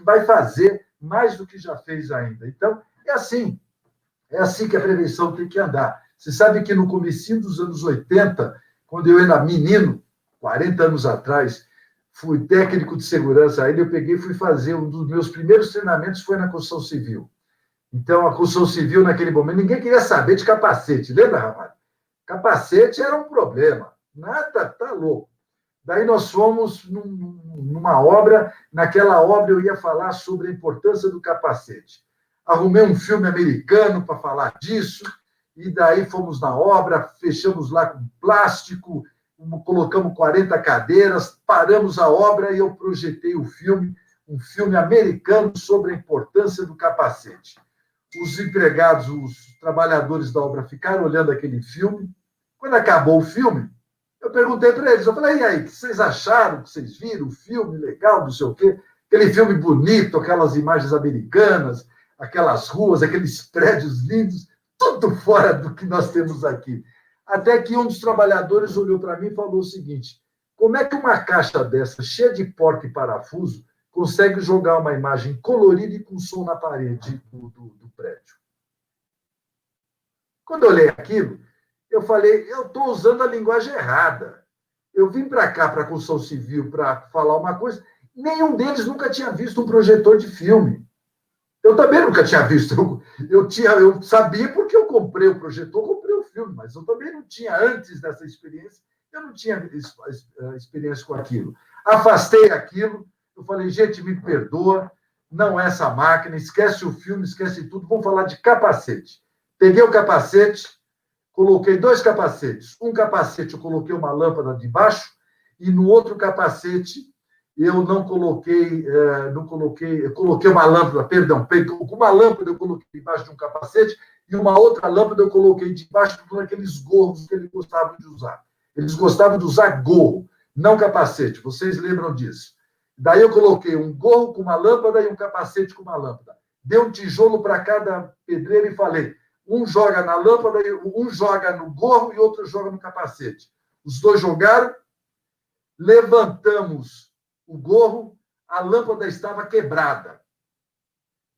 vai fazer mais do que já fez ainda. Então, é assim que a prevenção tem que andar. Você sabe que no comecinho dos anos 80, quando eu era menino, 40 anos atrás, fui técnico de segurança, aí eu peguei e fui fazer, um dos meus primeiros treinamentos foi na construção civil. Então, a construção civil, naquele momento, ninguém queria saber de capacete, lembra, Ramalho? Capacete era um problema, nada, tá louco. Daí nós fomos numa obra, naquela obra eu ia falar sobre a importância do capacete. Arrumei um filme americano para falar disso, e daí fomos na obra, fechamos lá com plástico, colocamos 40 cadeiras, paramos a obra e eu projetei um filme americano sobre a importância do capacete. Os empregados, os trabalhadores da obra ficaram olhando aquele filme. Quando acabou o filme, eu perguntei para eles, eu falei, e aí, o que vocês acharam, que vocês viram, o filme legal, não sei o quê, aquele filme bonito, aquelas imagens americanas, aquelas ruas, aqueles prédios lindos, tudo fora do que nós temos aqui. Até que um dos trabalhadores olhou para mim e falou o seguinte, como é que uma caixa dessa, cheia de porta e parafuso, consegue jogar uma imagem colorida e com som na parede do prédio? Quando eu olhei aquilo, eu falei, eu estou usando a linguagem errada. Eu vim para cá, para a construção civil, para falar uma coisa, nenhum deles nunca tinha visto um projetor de filme. Eu também nunca tinha visto. Eu sabia porque eu comprei o projetor, comprei o filme, mas eu também não tinha, antes dessa experiência, eu não tinha experiência com aquilo. Afastei aquilo, eu falei, gente, me perdoa, não é essa máquina, esquece o filme, esquece tudo, vamos falar de capacete. Peguei o capacete, coloquei 2 capacetes. Um capacete eu coloquei uma lâmpada de baixo e no outro capacete eu coloquei uma lâmpada, uma lâmpada eu coloquei debaixo de um capacete e uma outra lâmpada eu coloquei debaixo de aqueles gorros que ele gostava de usar. Eles gostavam de usar gorro, não capacete. Vocês lembram disso? Daí eu coloquei um gorro com uma lâmpada e um capacete com uma lâmpada. Dei um tijolo para cada pedreiro e falei, um joga na lâmpada, um joga no gorro e outro joga no capacete. Os dois jogaram, levantamos o gorro, a lâmpada estava quebrada.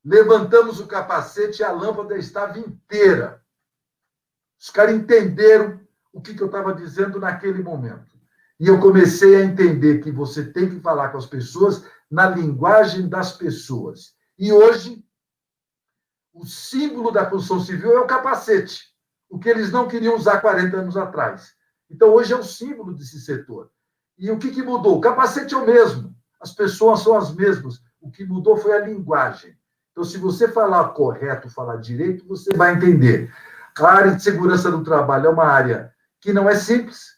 Levantamos o capacete e a lâmpada estava inteira. Os caras entenderam o que eu estava dizendo naquele momento. E eu comecei a entender que você tem que falar com as pessoas na linguagem das pessoas. E hoje, o símbolo da construção civil é o capacete, o que eles não queriam usar 40 anos atrás. Então, hoje é o símbolo desse setor. E o que mudou? O capacete é o mesmo, as pessoas são as mesmas. O que mudou foi a linguagem. Então, se você falar correto, falar direito, você vai entender. A área de segurança do trabalho é uma área que não é simples,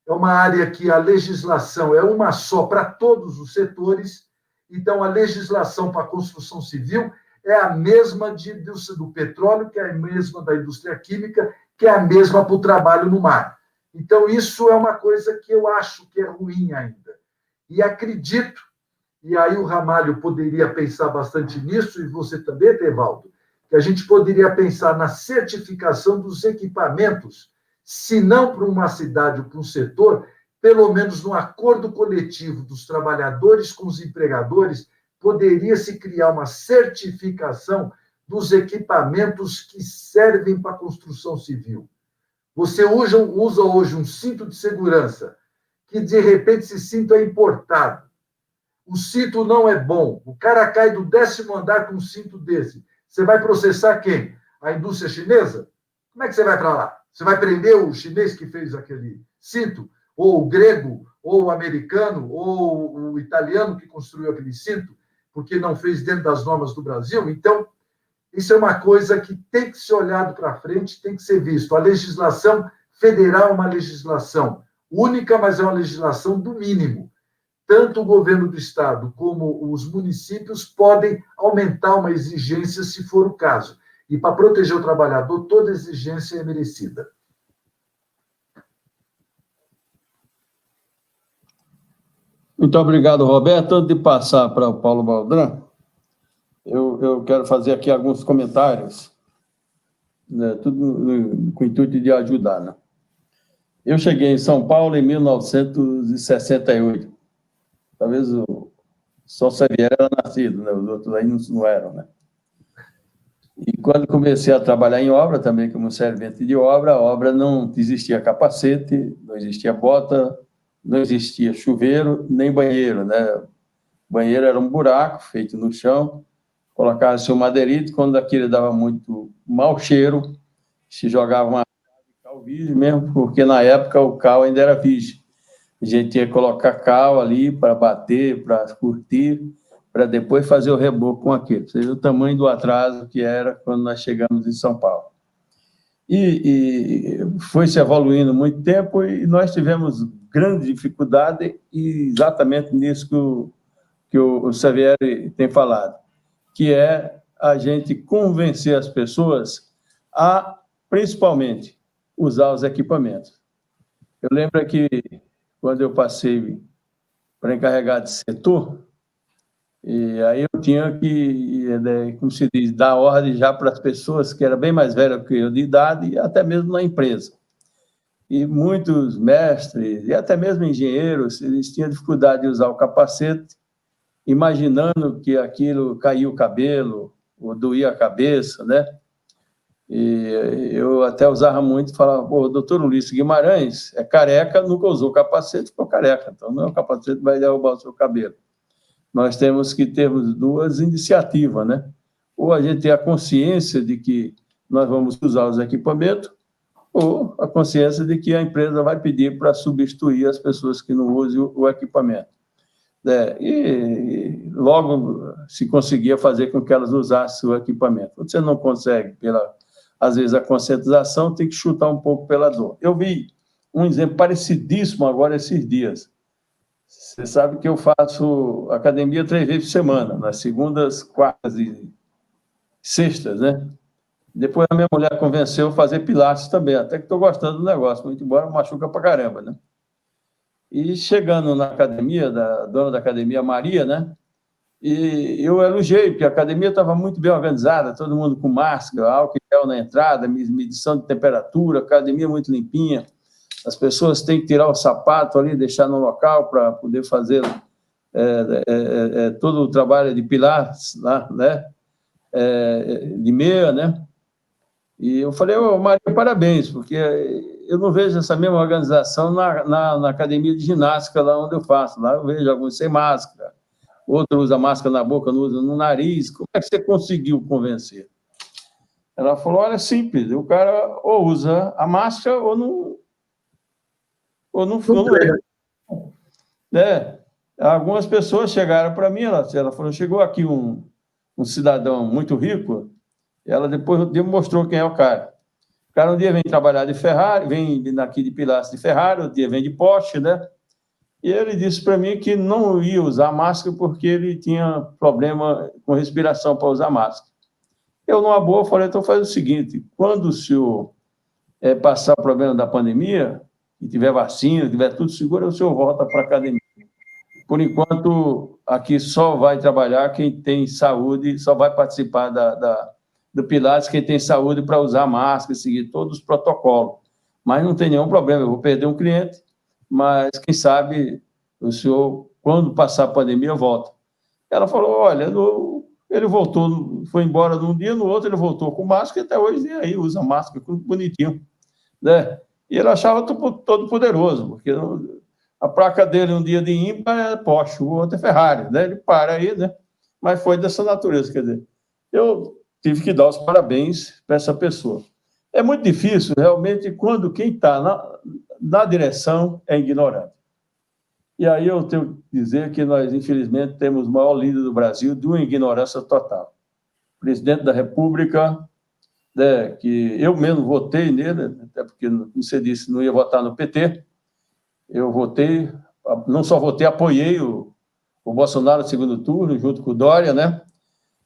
é uma área que a legislação é uma só para todos os setores. Então, a legislação para a construção civil é a mesma do petróleo, que é a mesma da indústria química, que é a mesma para o trabalho no mar. Então, isso é uma coisa que eu acho que é ruim ainda. E acredito, e aí o Ramalho poderia pensar bastante nisso, e você também, Tevaldo, que a gente poderia pensar na certificação dos equipamentos, se não para uma cidade ou para um setor, pelo menos no acordo coletivo dos trabalhadores com os empregadores, poderia-se criar uma certificação dos equipamentos que servem para a construção civil. Você usa hoje um cinto de segurança, que de repente esse cinto é importado. O cinto não é bom. O cara cai do 10º andar com um cinto desse. Você vai processar quem? A indústria chinesa? Como é que você vai para lá? Você vai prender o chinês que fez aquele cinto? Ou o grego? Ou o americano? Ou o italiano que construiu aquele cinto? Porque não fez dentro das normas do Brasil? Então, isso é uma coisa que tem que ser olhado para frente, tem que ser visto. A legislação federal é uma legislação única, mas é uma legislação do mínimo. Tanto o governo do Estado como os municípios podem aumentar uma exigência, se for o caso. E, para proteger o trabalhador, toda exigência é merecida.
Muito obrigado, Roberto. Antes de passar para o Paulo Baldran, eu quero fazer aqui alguns comentários, né, tudo com o intuito de ajudar. Né? Eu cheguei em São Paulo em 1968. Talvez só o Xavier era nascido, né? Os outros aí não eram. Né? E quando comecei a trabalhar em obra, também como servente de obra, a obra não existia capacete, não existia bota, não existia chuveiro, nem banheiro. Né? O banheiro era um buraco feito no chão, colocava-se um madeirite, quando aquilo dava muito mau cheiro, se jogava uma cal virgem mesmo, porque na época o cal ainda era virgem. A gente tinha que colocar cal ali para bater, para curtir, para depois fazer o reboco com aquilo. Você vê o tamanho do atraso que era quando nós chegamos em São Paulo. E foi se evoluindo muito tempo e nós tivemos grande dificuldade exatamente nisso que o Xavier tem falado, que é a gente convencer as pessoas a, principalmente, usar os equipamentos. Eu lembro que, quando eu passei para encarregado de setor, e aí eu tinha que, como se diz, dar ordem já para as pessoas que eram bem mais velhas que eu de idade, e até mesmo na empresa. E muitos mestres, e até mesmo engenheiros, eles tinham dificuldade de usar o capacete, imaginando que aquilo caía o cabelo, ou doía a cabeça, né? E eu até usava muito, falava, pô, o doutor Ulisses Guimarães é careca, nunca usou capacete, ficou careca, então não é o capacete que vai derrubar o seu cabelo. Nós temos que ter duas iniciativas, né? Ou a gente tem a consciência de que nós vamos usar os equipamentos, ou a consciência de que a empresa vai pedir para substituir as pessoas que não usem o equipamento. E logo se conseguia fazer com que elas usassem o equipamento. Você não consegue, às vezes, a conscientização, tem que chutar um pouco pela dor. Eu vi um exemplo parecidíssimo agora esses dias. Você sabe que eu faço academia 3 vezes por semana, nas segundas, quartas e sextas, né? Depois a minha mulher convenceu a fazer pilates também, até que estou gostando do negócio, muito embora machuca pra caramba, né? E chegando na academia, da dona da academia, Maria, né? E eu elogiei, porque a academia estava muito bem organizada, todo mundo com máscara, álcool em gel na entrada, medição de temperatura, academia muito limpinha. As pessoas têm que tirar o sapato ali, deixar no local para poder fazer todo o trabalho de pilates lá, né? De meia, né? E eu falei, ô, Maria, parabéns, porque eu não vejo essa mesma organização na academia de ginástica, lá onde eu faço. Lá eu vejo alguns sem máscara, outro usa máscara na boca, não usa no nariz. Como é que você conseguiu convencer? Ela falou, olha, é simples, o cara ou usa a máscara ou não usa. Né? Algumas pessoas chegaram para mim, ela falou, chegou aqui um cidadão muito rico, ela depois mostrou quem é o cara. O cara um dia vem trabalhar de Ferrari, vem aqui de Pilares de Ferrari, outro dia vem de Porsche, né? E ele disse para mim que não ia usar máscara porque ele tinha problema com respiração para usar máscara. Eu, numa boa, falei, então faz o seguinte, quando o senhor passar o problema da pandemia, e tiver vacina, tiver tudo seguro, o senhor volta para a academia. Por enquanto, aqui só vai trabalhar quem tem saúde, só vai participar do Pilates quem tem saúde para usar máscara, seguir todos os protocolos. Mas não tem nenhum problema, eu vou perder um cliente, mas quem sabe o senhor, quando passar a pandemia, volta. Ela falou, olha, ele voltou, foi embora num dia, no outro ele voltou com máscara e até hoje nem aí usa máscara, tudo bonitinho, né? E ele achava todo poderoso, porque a placa dele um dia de ímpar é Porsche, o outro é Ferrari, né? Ele para aí, né? Mas foi dessa natureza, quer dizer, eu tive que dar os parabéns para essa pessoa. É muito difícil, realmente, quando quem está na direção é ignorante. E aí eu tenho que dizer que nós, infelizmente, temos o maior líder do Brasil de uma ignorância total. Presidente da República, né, que eu mesmo votei nele, até porque, como você disse, não ia votar no PT, eu votei, não só votei, apoiei o Bolsonaro no segundo turno, junto com o Dória, né?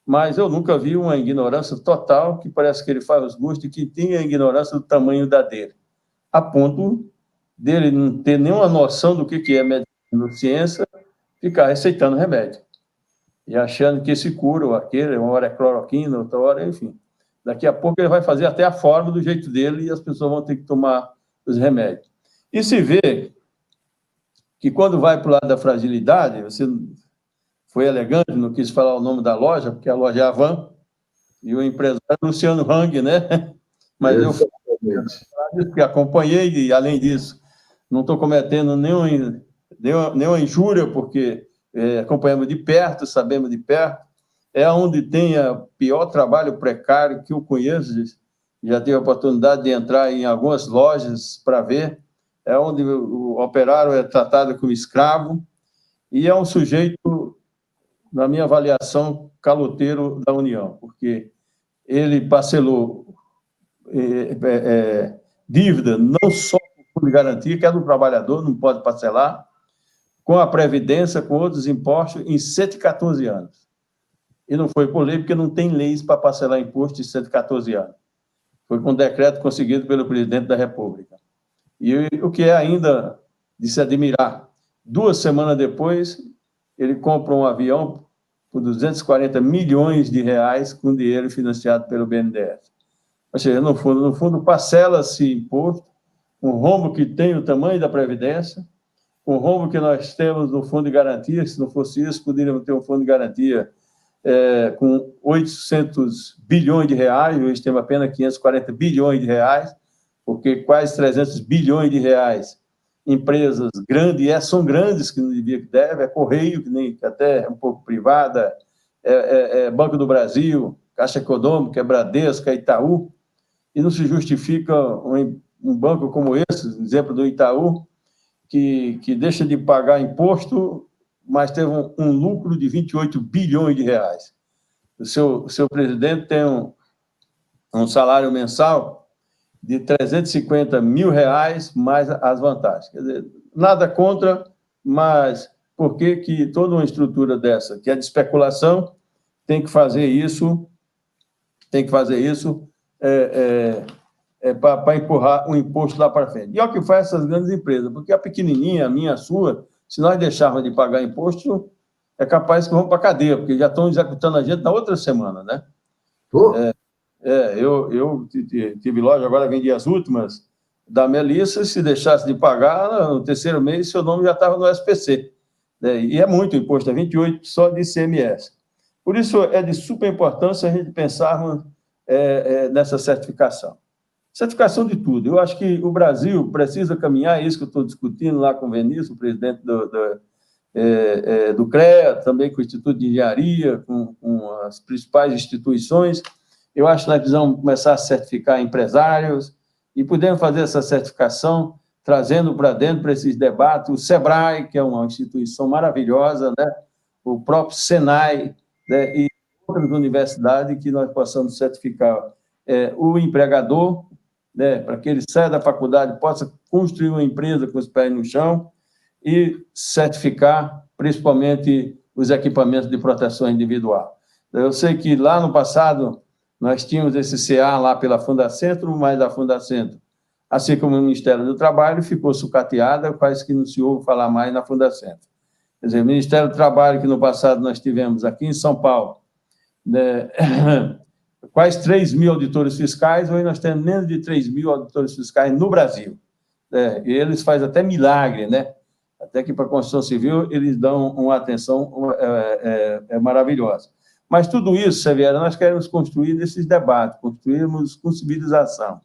Mas eu nunca vi uma ignorância total, que parece que ele faz os gostos e que tinha a ignorância do tamanho da dele, a ponto dele não ter nenhuma noção do que é medicina ou ciência, ficar receitando remédio. E achando que esse cura ou aquele, uma hora é cloroquina, outra hora, enfim. Daqui a pouco ele vai fazer até a forma do jeito dele e as pessoas vão ter que tomar os remédios. E se vê que quando vai para o lado da fragilidade, você foi elegante, não quis falar o nome da loja, porque a loja é a Van, e o empresário é Luciano Hang, né? Mas eu que acompanhei, e além disso, não estou cometendo nenhuma injúria, porque acompanhamos de perto, sabemos de perto, é onde tem o pior trabalho precário que eu conheço, já tive a oportunidade de entrar em algumas lojas para ver, é onde o operário é tratado como escravo, e é um sujeito, na minha avaliação, caloteiro da União, porque ele parcelou dívida não só com o fundo de garantia, que é do trabalhador, não pode parcelar, com a Previdência, com outros impostos, em 114 anos. E não foi por lei, porque não tem leis para parcelar imposto de 114 anos. Foi com um decreto conseguido pelo presidente da República. E o que é ainda de se admirar, 2 semanas depois, ele compra um avião por 240 milhões de reais com dinheiro financiado pelo BNDES. Ou seja, no fundo parcela-se imposto, um rombo que tem o tamanho da Previdência, um rombo que nós temos no fundo de garantia, se não fosse isso, poderíamos ter um fundo de garantia com 800 bilhões de reais, hoje temos apenas 540 bilhões de reais, porque quase 300 bilhões de reais, empresas grandes, são grandes que não devia que deve, é Correio, que até é um pouco privada, Banco do Brasil, Caixa Econômica, Bradesco, Itaú, e não se justifica um banco como esse, exemplo do Itaú, que deixa de pagar imposto, mas teve um lucro de 28 bilhões de reais. O seu presidente tem um salário mensal de 350 mil reais, mais as vantagens. Quer dizer, nada contra, mas por que toda uma estrutura dessa, que é de especulação, tem que fazer isso para empurrar o imposto lá para frente. E é o que faz essas grandes empresas, porque a pequenininha, a minha, a sua, se nós deixarmos de pagar imposto, é capaz que vão para a cadeia, porque já estão executando a gente na outra semana, né? Eu tive loja, agora vendi as últimas da Melissa, se deixasse de pagar, no terceiro mês, seu nome já estava no SPC. Né? E é muito imposto, é 28% só de ICMS. Por isso, é de super importância a gente pensarmos nessa certificação. Certificação de tudo. Eu acho que o Brasil precisa caminhar, é isso que eu estou discutindo lá com o Vinícius, o presidente do CREA, também com o Instituto de Engenharia, com as principais instituições. Eu acho que nós precisamos começar a certificar empresários e podemos fazer essa certificação trazendo para dentro, para esses debates, o SEBRAE, que é uma instituição maravilhosa, né? O próprio SENAI, né? E outras universidades que nós possamos certificar o empregador, né? Para que ele saia da faculdade, possa construir uma empresa com os pés no chão e certificar, principalmente, os equipamentos de proteção individual. Eu sei que lá no passado nós tínhamos esse CA lá pela Fundacentro, mas a Fundacentro, assim como o Ministério do Trabalho, ficou sucateada, quase que não se ouve falar mais na Fundacentro. Quer dizer, o Ministério do Trabalho, que no passado nós tivemos aqui em São Paulo, né, quase 3 mil auditores fiscais, hoje nós temos menos de 3 mil auditores fiscais no Brasil. E eles fazem até milagre, né? Até que para a construção civil eles dão uma atenção maravilhosa. Mas tudo isso, Severo, nós queremos construir nesses debates, construirmos com civilização,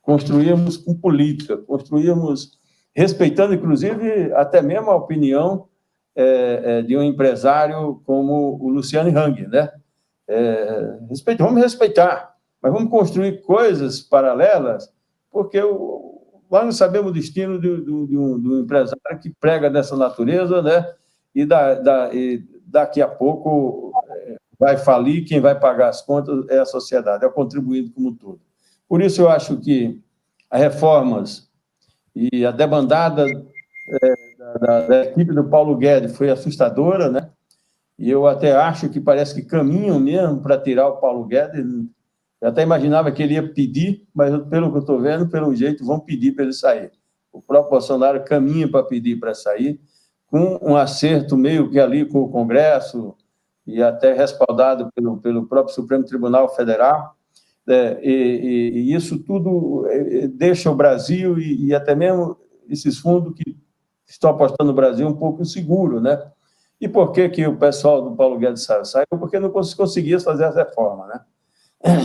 construirmos com política, construirmos respeitando, inclusive, até mesmo a opinião de um empresário como o Luciano Hang, né? Vamos respeitar, mas vamos construir coisas paralelas, porque nós não sabemos o destino do empresário que prega dessa natureza, né? E daqui a pouco vai falir, quem vai pagar as contas é a sociedade, é o contribuinte como um todo. Por isso, eu acho que as reformas e a debandada da equipe do Paulo Guedes foi assustadora, né? E eu até acho que parece que caminham mesmo para tirar o Paulo Guedes. Eu até imaginava que ele ia pedir, mas pelo que eu estou vendo, pelo jeito, vão pedir para ele sair. O próprio Bolsonaro caminha para pedir para sair, com um acerto meio que ali com o Congresso, e até respaldado pelo próprio Supremo Tribunal Federal, e isso tudo deixa o Brasil e até mesmo esses fundos que estão apostando no Brasil um pouco inseguro, né? E por que o pessoal do Paulo Guedes saiu? Porque não conseguia fazer as reformas, né?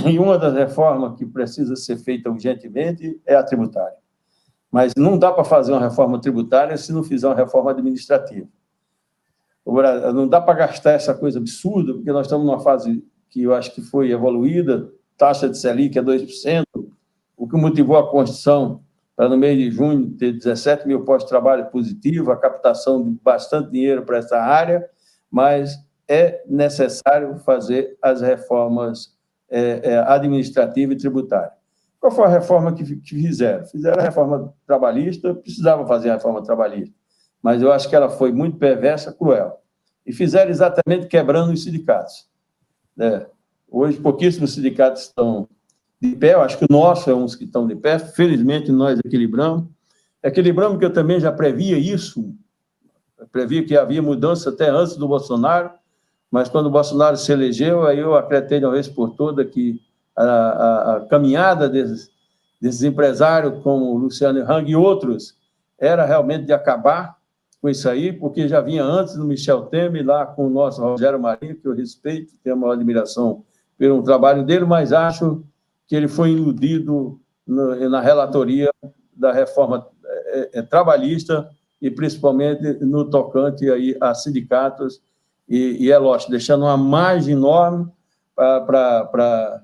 E uma das reformas que precisa ser feita urgentemente é a tributária. Mas não dá para fazer uma reforma tributária se não fizer uma reforma administrativa. Não dá para gastar essa coisa absurda, porque nós estamos numa fase que eu acho que foi evoluída, taxa de Selic é 2%, o que motivou a Constituição para, no mês de junho, ter 17 mil postos de trabalho positivo, a captação de bastante dinheiro para essa área, mas é necessário fazer as reformas administrativas e tributárias. Qual foi a reforma que fizeram? Fizeram a reforma trabalhista, precisavam fazer a reforma trabalhista, mas eu acho que ela foi muito perversa, cruel. E fizeram exatamente quebrando os sindicatos. Hoje, pouquíssimos sindicatos estão de pé, eu acho que o nosso é uns que estão de pé, felizmente nós equilibramos. Equilibramos que eu também já previa isso, eu previa que havia mudança até antes do Bolsonaro, mas quando o Bolsonaro se elegeu, aí eu acreditei de uma vez por toda que a caminhada desses empresários, como o Luciano Hang e outros, era realmente de acabar com isso aí, porque já vinha antes do Michel Temer, lá com o nosso Rogério Marinho, que eu respeito, tenho uma admiração pelo trabalho dele, mas acho que ele foi iludido na relatoria da reforma trabalhista e principalmente no tocante aí a sindicatos e é lógico, deixando uma margem enorme para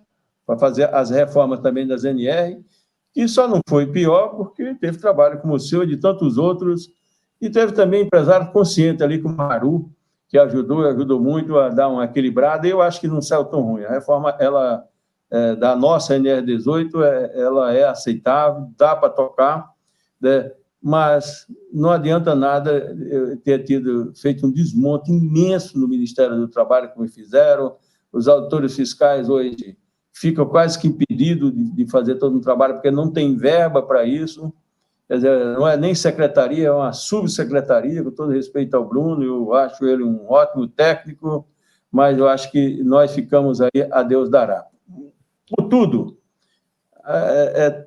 fazer as reformas também das NR, e só não foi pior porque teve trabalho como o seu e de tantos outros, e teve também empresário consciente ali, como o Maru, que ajudou muito a dar uma equilibrada, e eu acho que não saiu tão ruim. A reforma, da nossa NR18, ela é aceitável, dá para tocar, né? Mas não adianta nada ter feito um desmonte imenso no Ministério do Trabalho, como fizeram. Os auditores fiscais hoje fica quase que impedido de fazer todo um trabalho, porque não tem verba para isso. Quer dizer, não é nem secretaria, é uma subsecretaria, com todo respeito ao Bruno, eu acho ele um ótimo técnico, mas eu acho que nós ficamos aí, a Deus dará. Contudo,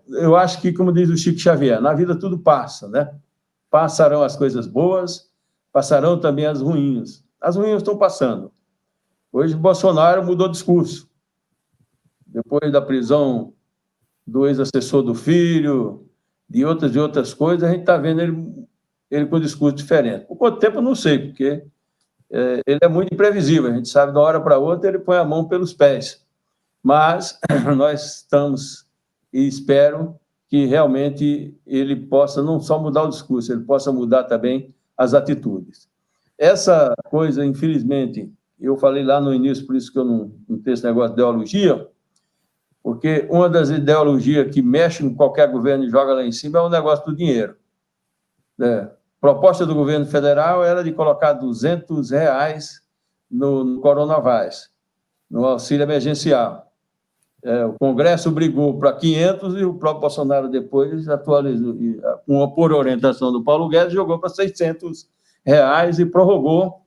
eu acho que, como diz o Chico Xavier, na vida tudo passa, né? Passarão as coisas boas, passarão também as ruins. As ruins estão passando. Hoje, Bolsonaro mudou de discurso. Depois da prisão do ex-assessor do filho, de outras coisas, a gente está vendo ele com um discurso diferente. Por quanto tempo, eu não sei, porque ele é muito imprevisível. A gente sabe, de uma hora para outra, ele põe a mão pelos pés. Mas nós estamos, e espero que realmente ele possa não só mudar o discurso, ele possa mudar também as atitudes. Essa coisa, infelizmente, eu falei lá no início, por isso que eu não tenho esse negócio de ideologia, porque uma das ideologias que mexe em qualquer governo e joga lá em cima é o negócio do dinheiro. A proposta do governo federal era de colocar R$200 no Coronavac, no auxílio emergencial. O Congresso brigou para 500 e o próprio Bolsonaro depois atualizou, por orientação do Paulo Guedes, jogou para R$600 e prorrogou.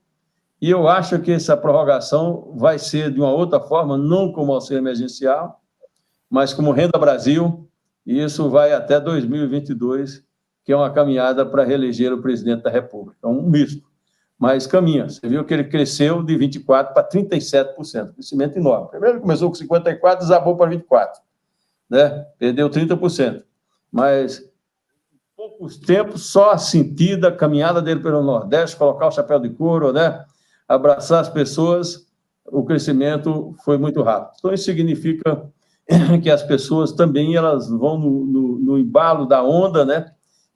E eu acho que essa prorrogação vai ser de uma outra forma, não como auxílio emergencial, mas como Renda Brasil, e isso vai até 2022, que é uma caminhada para reeleger o presidente da República. É um misto, mas caminha. Você viu que ele cresceu de 24% para 37%, crescimento enorme. Primeiro começou com 54%, desabou para 24%, né? Perdeu 30%. Mas, em poucos tempos, só a sentida, a caminhada dele pelo Nordeste, colocar o chapéu de couro, né? Abraçar as pessoas, o crescimento foi muito rápido. Então, isso significa que as pessoas também elas vão no embalo da onda, né?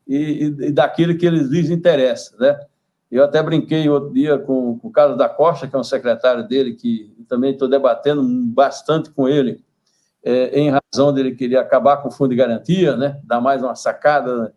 E daquilo que lhes interessa, né? Eu até brinquei outro dia com o Carlos da Costa, que é um secretário dele, que também estou debatendo bastante com ele, em razão dele querer acabar com o fundo de garantia, né? Dar mais uma sacada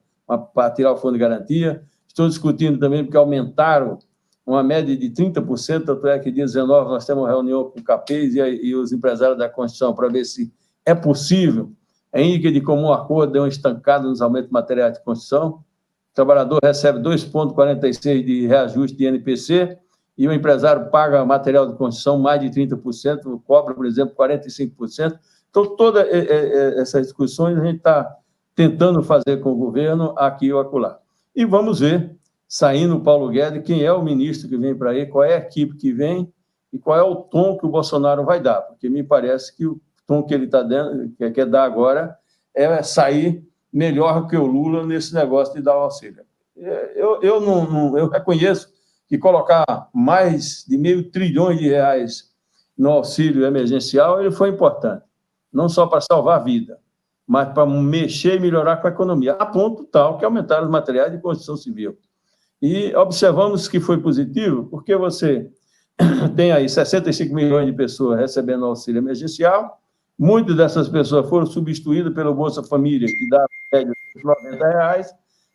para tirar o fundo de garantia. Estou discutindo também porque aumentaram uma média de 30%, tanto é que dia 19 nós temos uma reunião com o CAPES e os empresários da construção para ver se é possível, ainda que de comum acordo, dê uma estancada nos aumentos de materiais de construção. O trabalhador recebe 2,46% de reajuste de INPC e o empresário paga material de construção mais de 30%, cobra, por exemplo, 45%. Então, todas essas discussões a gente está tentando fazer com o governo aqui ou acolá. E vamos ver, saindo o Paulo Guedes, quem é o ministro que vem para aí, qual é a equipe que vem e qual é o tom que o Bolsonaro vai dar, porque me parece que o tom que ele quer dar agora é sair melhor que o Lula nesse negócio de dar o auxílio. Eu reconheço que colocar mais de R$500 bilhões no auxílio emergencial ele foi importante, não só para salvar a vida, mas para mexer e melhorar com a economia, a ponto tal que aumentaram os materiais de construção civil. E observamos que foi positivo, porque você tem aí 65 milhões de pessoas recebendo auxílio emergencial, muitas dessas pessoas foram substituídas pelo Bolsa Família, que dá média de R$90,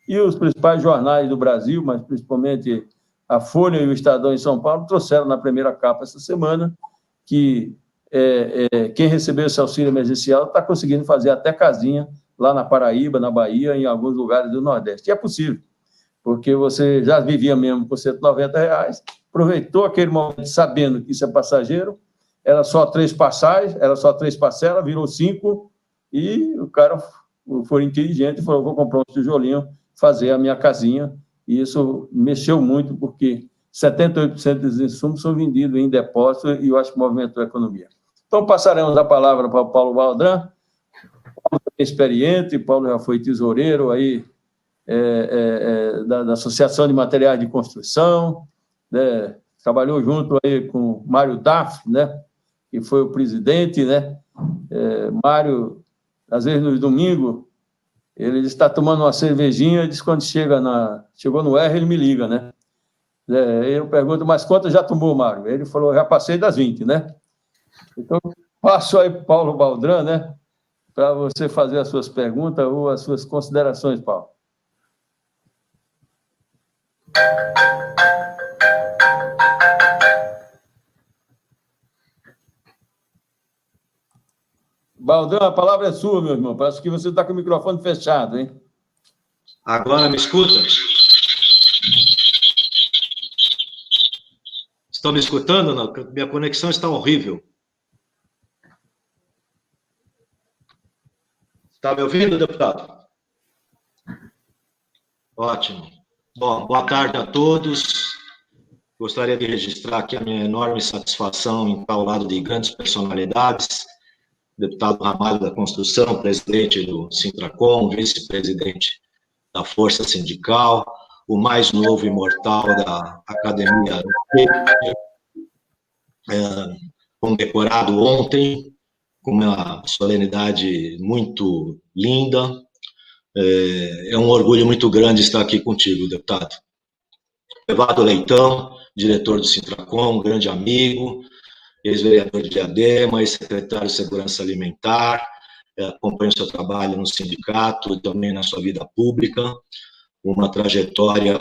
e os principais jornais do Brasil, mas principalmente a Folha e o Estadão em São Paulo, trouxeram na primeira capa essa semana que quem recebeu esse auxílio emergencial está conseguindo fazer até casinha lá na Paraíba, na Bahia, em alguns lugares do Nordeste. E é possível, porque você já vivia mesmo por R$190, aproveitou aquele momento sabendo que isso é passageiro, era só 3 passagens, era só 3 parcelas, virou 5, e o cara foi inteligente e falou, vou comprar um tijolinho, fazer a minha casinha, e isso mexeu muito, porque 78% dos insumos são vendidos em depósito, e eu acho que movimentou a economia. Então, passaremos a palavra para o Paulo Baldran. Paulo é experiente, Paulo já foi tesoureiro aí, da Associação de Materiais de Construção, né? Trabalhou junto aí com Mário Daff, né? Que foi o presidente, né? Mário, às vezes no domingo, ele está tomando uma cervejinha, diz que quando chegou no R, ele me liga, né? Eu pergunto, mas quantas já tomou, Mário? Ele falou, já passei das 20, né? Então, passo aí para o Paulo Baldran, né? Para você fazer as suas perguntas ou as suas considerações, Paulo. Baldão, a palavra é sua, meu irmão. Parece que você está com o microfone fechado, hein?
Agora me escuta? Estão me escutando? Não? Minha conexão está horrível. Está me ouvindo, deputado? Ótimo. Bom, boa tarde a todos. Gostaria de registrar aqui a minha enorme satisfação em estar ao lado de grandes personalidades, deputado Ramalho da Construção, presidente do Sintracom, vice-presidente da Força Sindical, o mais novo imortal da Academia, condecorado ontem, com uma solenidade muito linda. É um orgulho muito grande estar aqui contigo, deputado. Evado Leitão, diretor do Sintracom, um grande amigo, ex-vereador de Diadema, ex-secretário de Segurança Alimentar, acompanho o seu trabalho no sindicato e também na sua vida pública, uma trajetória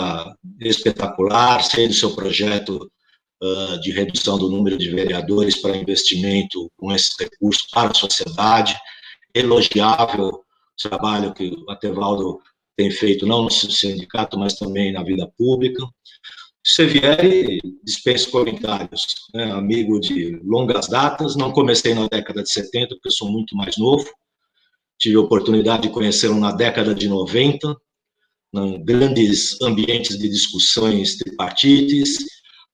espetacular, sei do seu projeto de redução do número de vereadores para investimento com esses recursos para a sociedade, elogiável o trabalho que o Atevaldo tem feito, não no sindicato, mas também na vida pública. Sevieri, dispenso comentários, né? Amigo de longas datas, não comecei na década de 70, porque eu sou muito mais novo, tive a oportunidade de conhecê-lo na década de 90, em grandes ambientes de discussões tripartites,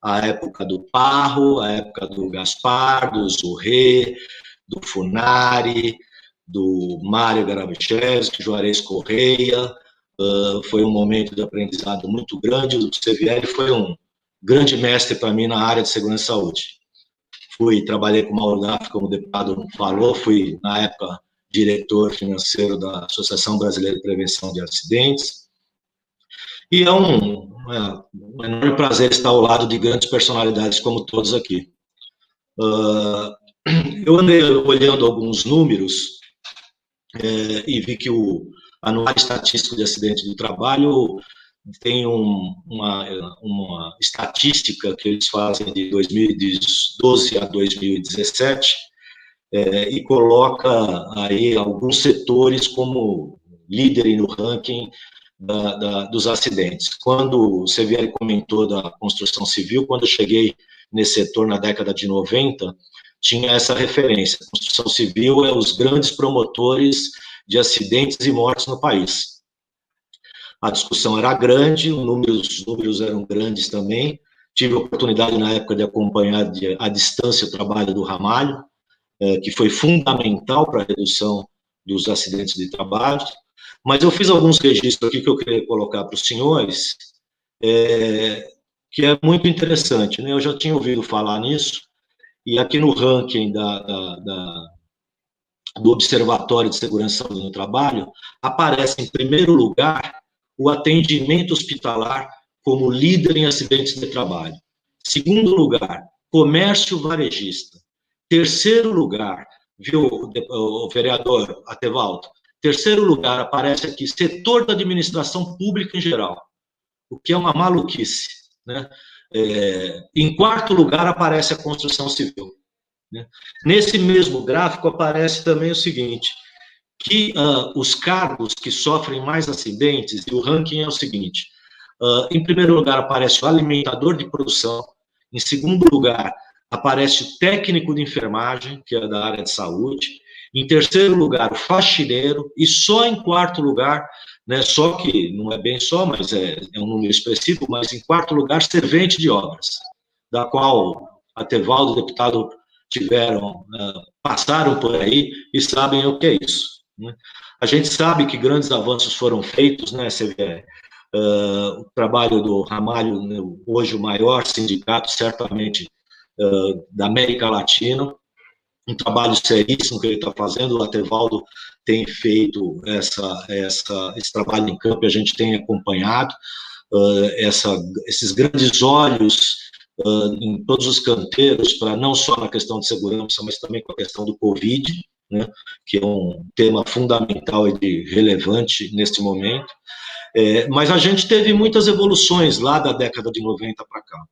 a época do Parro, a época do Gaspar, do Zorré, do Funari, do Mário Garavichevski, Juarez Correia. Foi um momento de aprendizado muito grande. O Sevieri foi um grande mestre para mim na área de segurança e saúde. Trabalhei com o Mauro Gaff, como o deputado falou, fui, na época, diretor financeiro da Associação Brasileira de Prevenção de Acidentes. E é um enorme prazer estar ao lado de grandes personalidades como todos aqui. Eu andei olhando alguns números e vi que o Anuário Estatístico de Acidentes do Trabalho tem uma estatística que eles fazem de 2012 a 2017 e coloca aí alguns setores como líderem no ranking dos acidentes. Quando o Sevieri comentou da construção civil, quando eu cheguei nesse setor na década de 90, tinha essa referência. A construção civil é os grandes promotores de acidentes e mortes no país. A discussão era grande, os números eram grandes também. Tive a oportunidade, na época, de acompanhar à distância o trabalho do Ramalho, que foi fundamental para a redução dos acidentes de trabalho. Mas eu fiz alguns registros aqui que eu queria colocar para os senhores, que é muito interessante, né? Eu já tinha ouvido falar nisso, e aqui no ranking do Observatório de Segurança e Saúde no Trabalho, aparece em primeiro lugar o atendimento hospitalar como líder em acidentes de trabalho. Segundo lugar, comércio varejista. Terceiro lugar, viu, o vereador Atevaldo? Terceiro lugar, aparece aqui, setor da administração pública em geral, o que é uma maluquice, né? Em quarto lugar, aparece a construção civil, né? Nesse mesmo gráfico, aparece também o seguinte, que os cargos que sofrem mais acidentes, e o ranking é o seguinte, em primeiro lugar, aparece o alimentador de produção, em segundo lugar, aparece o técnico de enfermagem, que é da área de saúde, em terceiro lugar, o faxineiro, e só em quarto lugar, né, só que não é bem só, mas é um número expressivo, mas em quarto lugar, servente de obras, da qual Atevaldo e o deputado passaram por aí e sabem o que é isso, né? A gente sabe que grandes avanços foram feitos, né, Sevieri? O trabalho do Ramalho, né, hoje o maior sindicato, certamente, da América Latina, um trabalho seríssimo que ele está fazendo. O Atevaldo tem feito esse trabalho em campo, e a gente tem acompanhado esses grandes olhos em todos os canteiros, para não só na questão de segurança, mas também com a questão do Covid, né, que é um tema fundamental e relevante neste momento. Mas a gente teve muitas evoluções lá da década de 90 para cá.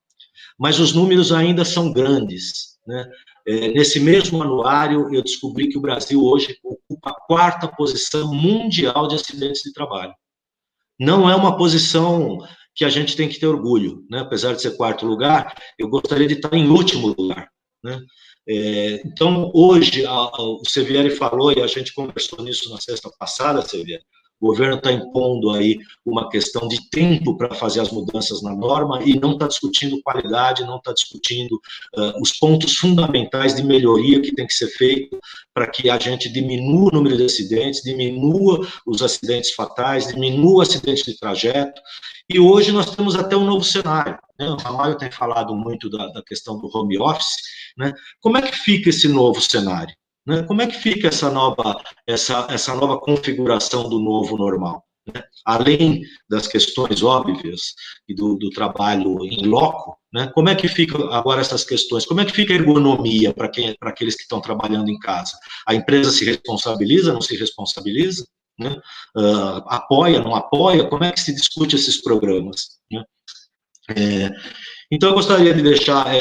Mas os números ainda são grandes, né? Nesse mesmo anuário, eu descobri que o Brasil hoje ocupa a 4ª posição mundial de acidentes de trabalho. Não é uma posição que a gente tem que ter orgulho, né? Apesar de ser 4º lugar, eu gostaria de estar em último lugar, né? Então, hoje, o Sevieri falou, e a gente conversou nisso na sexta passada, Sevieri, o governo está impondo aí uma questão de tempo para fazer as mudanças na norma e não está discutindo qualidade, não está discutindo os pontos fundamentais de melhoria que tem que ser feito para que a gente diminua o número de acidentes, diminua os acidentes fatais, diminua o acidente de trajeto. E hoje nós temos até um novo cenário, né? O Ramalho tem falado muito da questão do home office, né? Como é que fica esse novo cenário? Né? Como é que fica essa nova configuração do novo normal? Né? Além das questões óbvias e do trabalho em loco, né? Como é que fica agora essas questões? Como é que fica a ergonomia para aqueles que estão trabalhando em casa? A empresa se responsabiliza, não se responsabiliza? Né? Apoia, não apoia? Como é que se discute esses programas? Né? Então, eu gostaria de deixar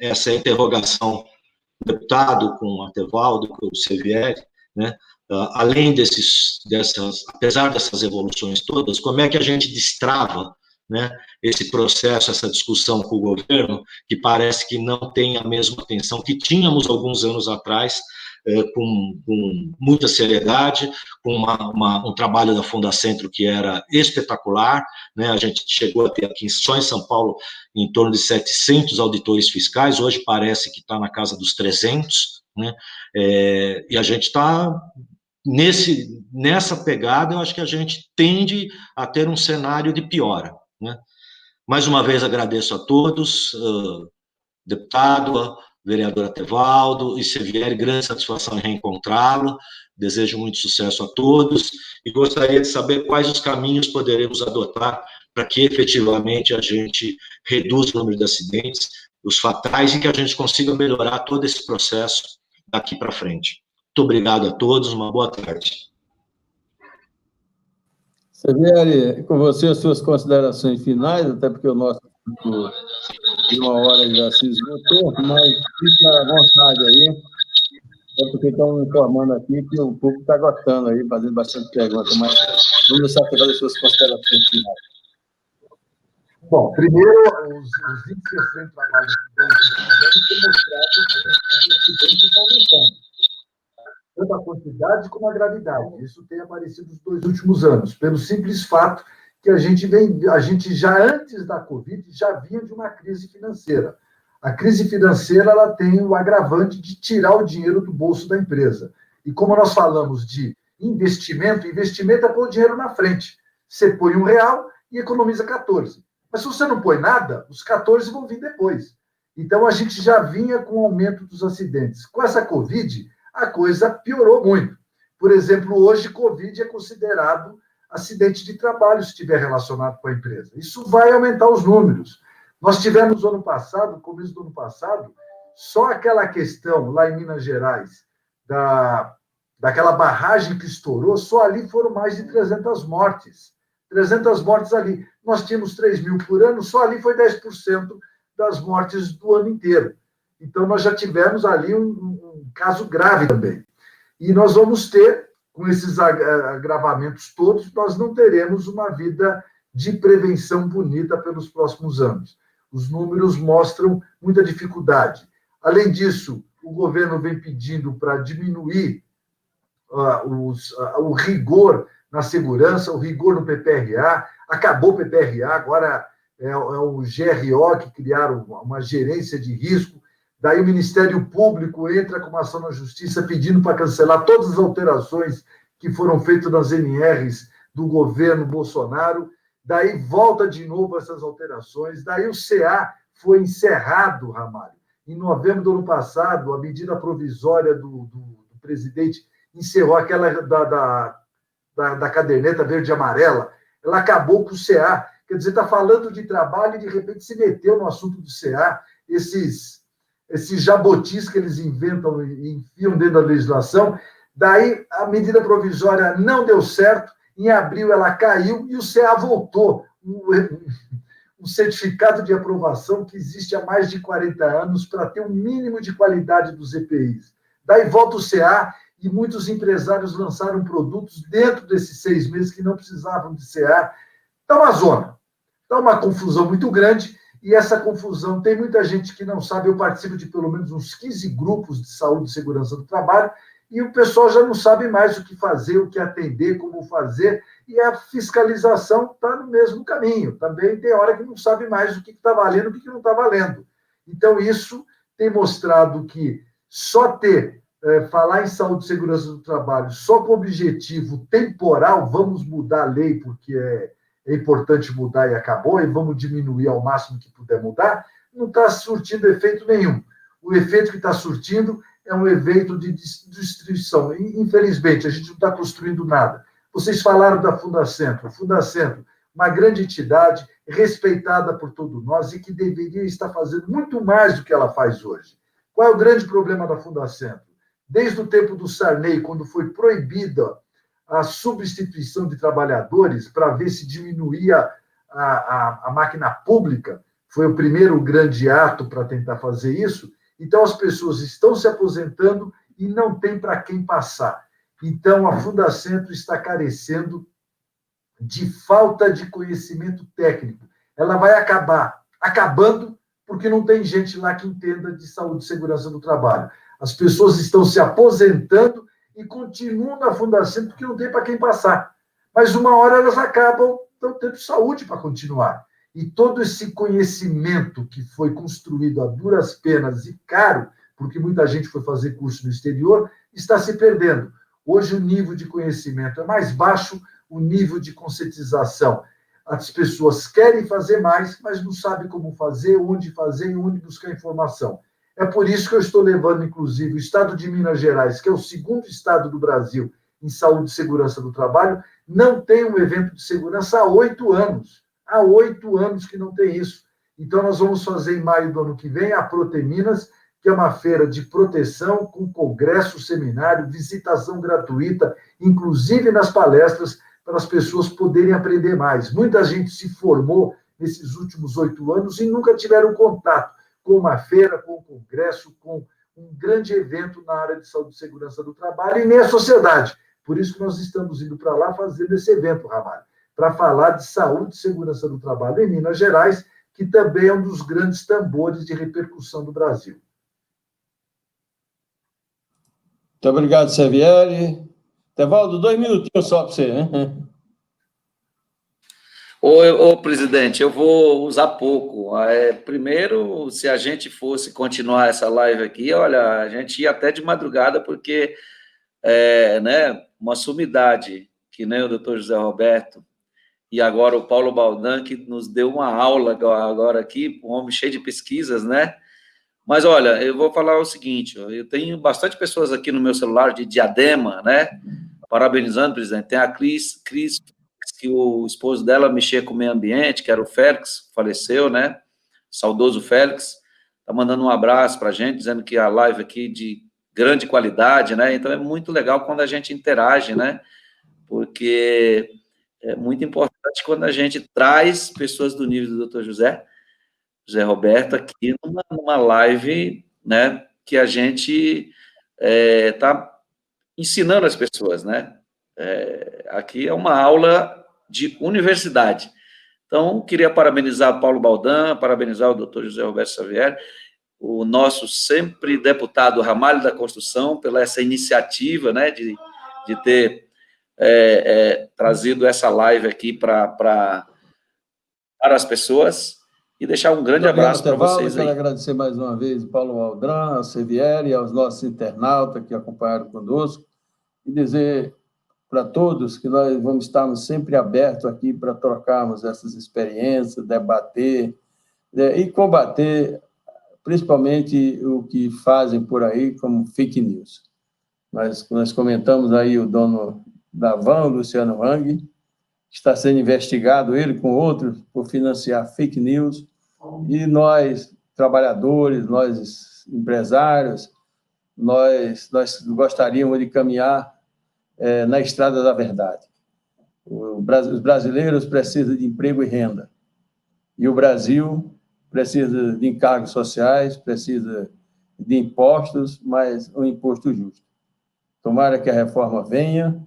essa interrogação deputado, com o Artevaldo, com o Sevieri, né? Além apesar dessas evoluções todas, como é que a gente destrava, né, esse processo, essa discussão com o governo, que parece que não tem a mesma atenção que tínhamos alguns anos atrás, com muita seriedade, com um trabalho da Fundacentro que era espetacular, né? A gente chegou a ter aqui só em São Paulo em torno de 700 auditores fiscais, hoje parece que está na casa dos 300, né? E a gente está nessa pegada, eu acho que a gente tende a ter um cenário de piora, né? Mais uma vez agradeço a todos, deputado, vereador Artevaldo e Sevieri, grande satisfação em reencontrá-lo, desejo muito sucesso a todos e gostaria de saber quais os caminhos poderemos adotar para que efetivamente a gente reduza o número de acidentes, os fatais, e que a gente consiga melhorar todo esse processo daqui para frente. Muito obrigado a todos, uma boa tarde.
Sevieri, com você as suas considerações finais, até porque o nosso de 1 hora já se esgotou, mas fica à vontade aí, porque estão informando aqui que o público está gostando aí, fazendo bastante pergunta, mas vamos deixar você fazer suas considerações finais.
Bom, primeiro, os índices de trabalho têm mostrado que os acidentes estão aumentando, tanto a quantidade como a gravidade. Isso tem aparecido nos 2 últimos anos, pelo simples fato que a gente já antes da Covid já vinha de uma crise financeira. A crise financeira ela tem o agravante de tirar o dinheiro do bolso da empresa. E como nós falamos de investimento é pôr o dinheiro na frente. Você põe R$1 e economiza 14. Mas se você não põe nada, os 14 vão vir depois. Então a gente já vinha com o aumento dos acidentes. Com essa Covid, a coisa piorou muito. Por exemplo, hoje Covid é considerado acidente de trabalho se estiver relacionado com a empresa. Isso vai aumentar os números. Nós tivemos no começo do ano passado, só aquela questão lá em Minas Gerais, daquela barragem que estourou, só ali foram mais de 300 mortes. 300 mortes ali. Nós tínhamos 3.000 por ano, só ali foi 10% das mortes do ano inteiro. Então, nós já tivemos ali um caso grave também. E nós vamos ter, com esses agravamentos todos, nós não teremos uma vida de prevenção bonita pelos próximos anos. Os números mostram muita dificuldade. Além disso, o governo vem pedindo para diminuir o rigor na segurança, o rigor no PPRA. Acabou o PPRA, agora é o GRO que criaram uma gerência de risco. Daí o Ministério Público entra com uma ação na Justiça pedindo para cancelar todas as alterações que foram feitas nas NRs do governo Bolsonaro. Daí volta de novo essas alterações. Daí o CA foi encerrado, Ramalho. Em novembro do ano passado, a medida provisória do presidente encerrou aquela da caderneta verde e amarela. Ela acabou com o CA. Quer dizer, está falando de trabalho e, de repente, se meteu no assunto do CA. Esses jabotis que eles inventam e enfiam dentro da legislação. Daí, a medida provisória não deu certo. Em abril, ela caiu e o CA voltou. um certificado de aprovação que existe há mais de 40 anos para ter um mínimo de qualidade dos EPIs. Daí volta o CA e muitos empresários lançaram produtos dentro desses 6 meses que não precisavam de CA. Está uma zona, está uma confusão muito grande, e essa confusão, tem muita gente que não sabe, eu participo de pelo menos uns 15 grupos de saúde e segurança do trabalho, e o pessoal já não sabe mais o que fazer, o que atender, como fazer, e a fiscalização está no mesmo caminho. Também tem hora que não sabe mais o que está valendo e o que não está valendo. Então, isso tem mostrado que só falar em saúde e segurança do trabalho só com objetivo temporal, vamos mudar a lei porque é importante mudar e acabou, e vamos diminuir ao máximo que puder mudar, não está surtindo efeito nenhum. O efeito que está surtindo é um efeito de destruição. Infelizmente, a gente não está construindo nada. Vocês falaram da Fundacentro. A Fundacentro, uma grande entidade, respeitada por todos nós e que deveria estar fazendo muito mais do que ela faz hoje. Qual é o grande problema da Fundacentro? Desde o tempo do Sarney, quando foi proibida a substituição de trabalhadores para ver se diminuía a máquina pública, foi o primeiro grande ato para tentar fazer isso. Então, as pessoas estão se aposentando e não tem para quem passar. Então, a Fundacentro está carecendo de falta de conhecimento técnico. Ela vai acabando, porque não tem gente lá que entenda de saúde e segurança do trabalho. As pessoas estão se aposentando e continuam na Fundacentro porque não tem para quem passar. Mas uma hora elas acabam não tendo saúde para continuar. E todo esse conhecimento que foi construído a duras penas e caro, porque muita gente foi fazer curso no exterior, está se perdendo. Hoje o nível de conhecimento é mais baixo, o nível de conscientização. As pessoas querem fazer mais, mas não sabem como fazer, onde fazer e onde buscar informação. É por isso que eu estou levando, inclusive, o estado de Minas Gerais, que é o segundo estado do Brasil em saúde e segurança do trabalho, não tem um evento de segurança há 8 anos. Há 8 anos que não tem isso. Então, nós vamos fazer em maio do ano que vem a Proteminas, que é uma feira de proteção com congresso, seminário, visitação gratuita, inclusive nas palestras, para as pessoas poderem aprender mais. Muita gente se formou nesses últimos 8 anos e nunca tiveram contato com uma feira, com um congresso, com um grande evento na área de saúde e segurança do trabalho, e nem a sociedade. Por isso que nós estamos indo para lá fazendo esse evento, Ramalho, para falar de saúde e segurança do trabalho em Minas Gerais, que também é um dos grandes tambores de repercussão do Brasil.
Muito obrigado, Sevieri. Tevaldo, 2 minutinhos só para você, né?
Ô, presidente, eu vou usar pouco. Primeiro, se a gente fosse continuar essa live aqui, olha, a gente ia até de madrugada, porque né, uma sumidade, que nem o doutor José Roberto, e agora o Paulo Baldan, que nos deu uma aula agora aqui, um homem cheio de pesquisas, né? Mas, olha, eu vou falar o seguinte, eu tenho bastante pessoas aqui no meu celular de Diadema, né? Parabenizando, presidente. Tem a Cris, que o esposo dela mexia com o meio ambiente, que era o Félix, faleceu, né? Saudoso Félix. Está mandando um abraço para a gente, dizendo que a live aqui de grande qualidade, né? Então, é muito legal quando a gente interage, né? Porque é muito importante quando a gente traz pessoas do nível do Dr. José Roberto aqui numa live, né, que a gente está ensinando as pessoas, né? Aqui é uma aula de universidade. Então, queria parabenizar o Paulo Baldan, parabenizar o Dr. José Roberto Xavier, o nosso sempre deputado Ramalho da Construção, pela essa iniciativa, né, de ter trazido essa live aqui para as pessoas, e deixar um grande abraço para vocês aí.
Quero agradecer mais uma vez o Paulo Aldran, ao Sevieri, aos nossos internautas que acompanharam conosco, e dizer para todos que nós vamos estarmos sempre abertos aqui para trocarmos essas experiências, debater e combater, principalmente o que fazem por aí como fake news. Nós comentamos aí o dono da Van, o Luciano Hang, está sendo investigado, ele com outros, por financiar fake news, e nós, trabalhadores, nós, empresários, nós gostaríamos de caminhar na estrada da verdade. Os brasileiros precisam de emprego e renda. E o Brasil precisa de encargos sociais, precisa de impostos, mas um imposto justo. Tomara que a reforma venha,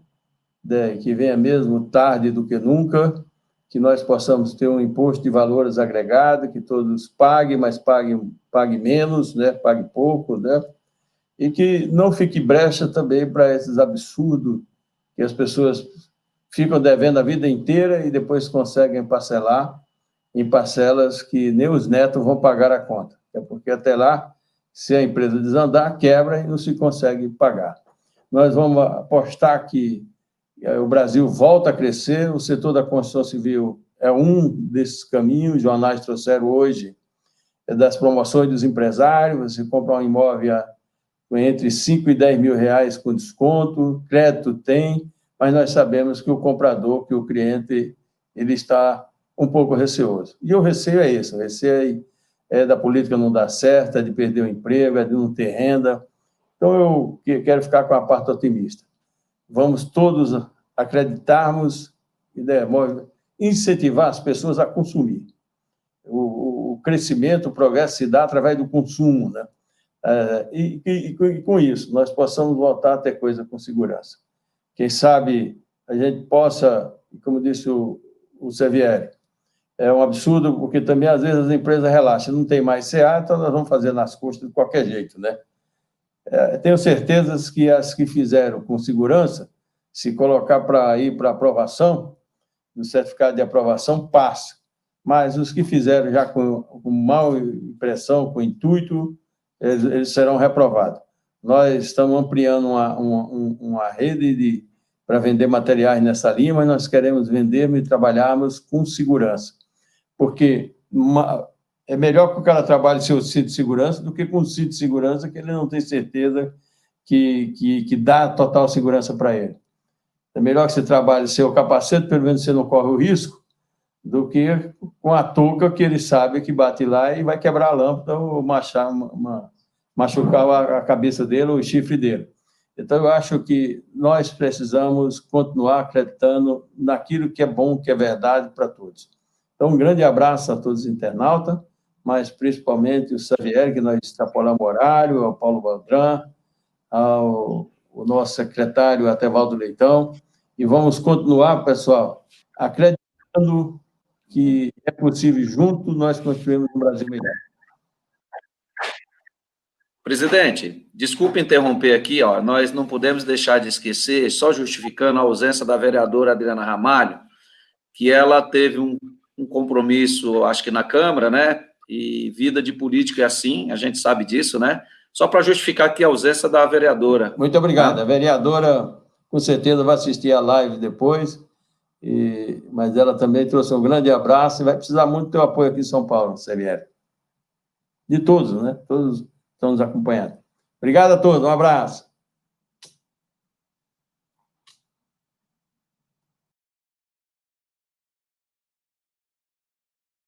que venha mesmo tarde do que nunca, que nós possamos ter um imposto de valores agregado, que todos paguem, mas paguem menos, né? Paguem pouco, né? E que não fique brecha também para esses absurdos que as pessoas ficam devendo a vida inteira e depois conseguem parcelar em parcelas que nem os netos vão pagar a conta. É porque até lá, se a empresa desandar, quebra e não se consegue pagar. Nós vamos apostar que o Brasil volta a crescer, o setor da construção civil é um desses caminhos, os jornais trouxeram hoje, das promoções dos empresários, você compra um imóvel entre 5 e 10 mil reais com desconto, crédito tem, mas nós sabemos que o comprador, que o cliente, ele está um pouco receoso. E o receio é esse, o receio é da política não dar certo, é de perder o emprego, é de não ter renda. Então, eu quero ficar com a parte otimista. Vamos todos acreditarmos e incentivar as pessoas a consumir. O crescimento, o progresso se dá através do consumo, né? E com isso, nós possamos voltar a ter coisa com segurança. Quem sabe a gente possa, como disse o Sevieri, é um absurdo, porque também, às vezes, as empresas relaxam, não tem mais CA, então nós vamos fazer nas custas de qualquer jeito, né? Tenho certeza que as que fizeram com segurança, se colocar para ir para aprovação, no certificado de aprovação, passa. Mas os que fizeram já com mal impressão, com intuito, eles serão reprovados. Nós estamos ampliando uma rede para vender materiais nessa linha, mas nós queremos vender e trabalharmos com segurança. Porque é melhor que o cara trabalhe seu cinto de segurança do que com o cinto de segurança que ele não tem certeza que dá total segurança para ele. É melhor que você trabalhe seu capacete, pelo menos você não corre o risco, do que com a touca que ele sabe que bate lá e vai quebrar a lâmpada ou machucar a cabeça dele ou o chifre dele. Então, eu acho que nós precisamos continuar acreditando naquilo que é bom, que é verdade para todos. Então, um grande abraço a todos os internautas, mas principalmente o Xavier, que nós extrapolamos o horário, ao Paulo Baldran, ao nosso secretário Atevaldo Leitão, e vamos continuar, pessoal, acreditando que é possível, juntos, nós construirmos um Brasil melhor.
Presidente, desculpe interromper aqui, ó, nós não podemos deixar de esquecer, só justificando a ausência da vereadora Adriana Ramalho, que ela teve um compromisso, acho que na Câmara, né? E vida de política é assim, a gente sabe disso, né? Só para justificar aqui a ausência da vereadora.
Muito obrigado. A vereadora, com certeza, vai assistir a live depois, mas ela também trouxe um grande abraço e vai precisar muito do teu apoio aqui em São Paulo, Sevieri. De todos, né? Todos estão nos acompanhando. Obrigado a todos, um abraço.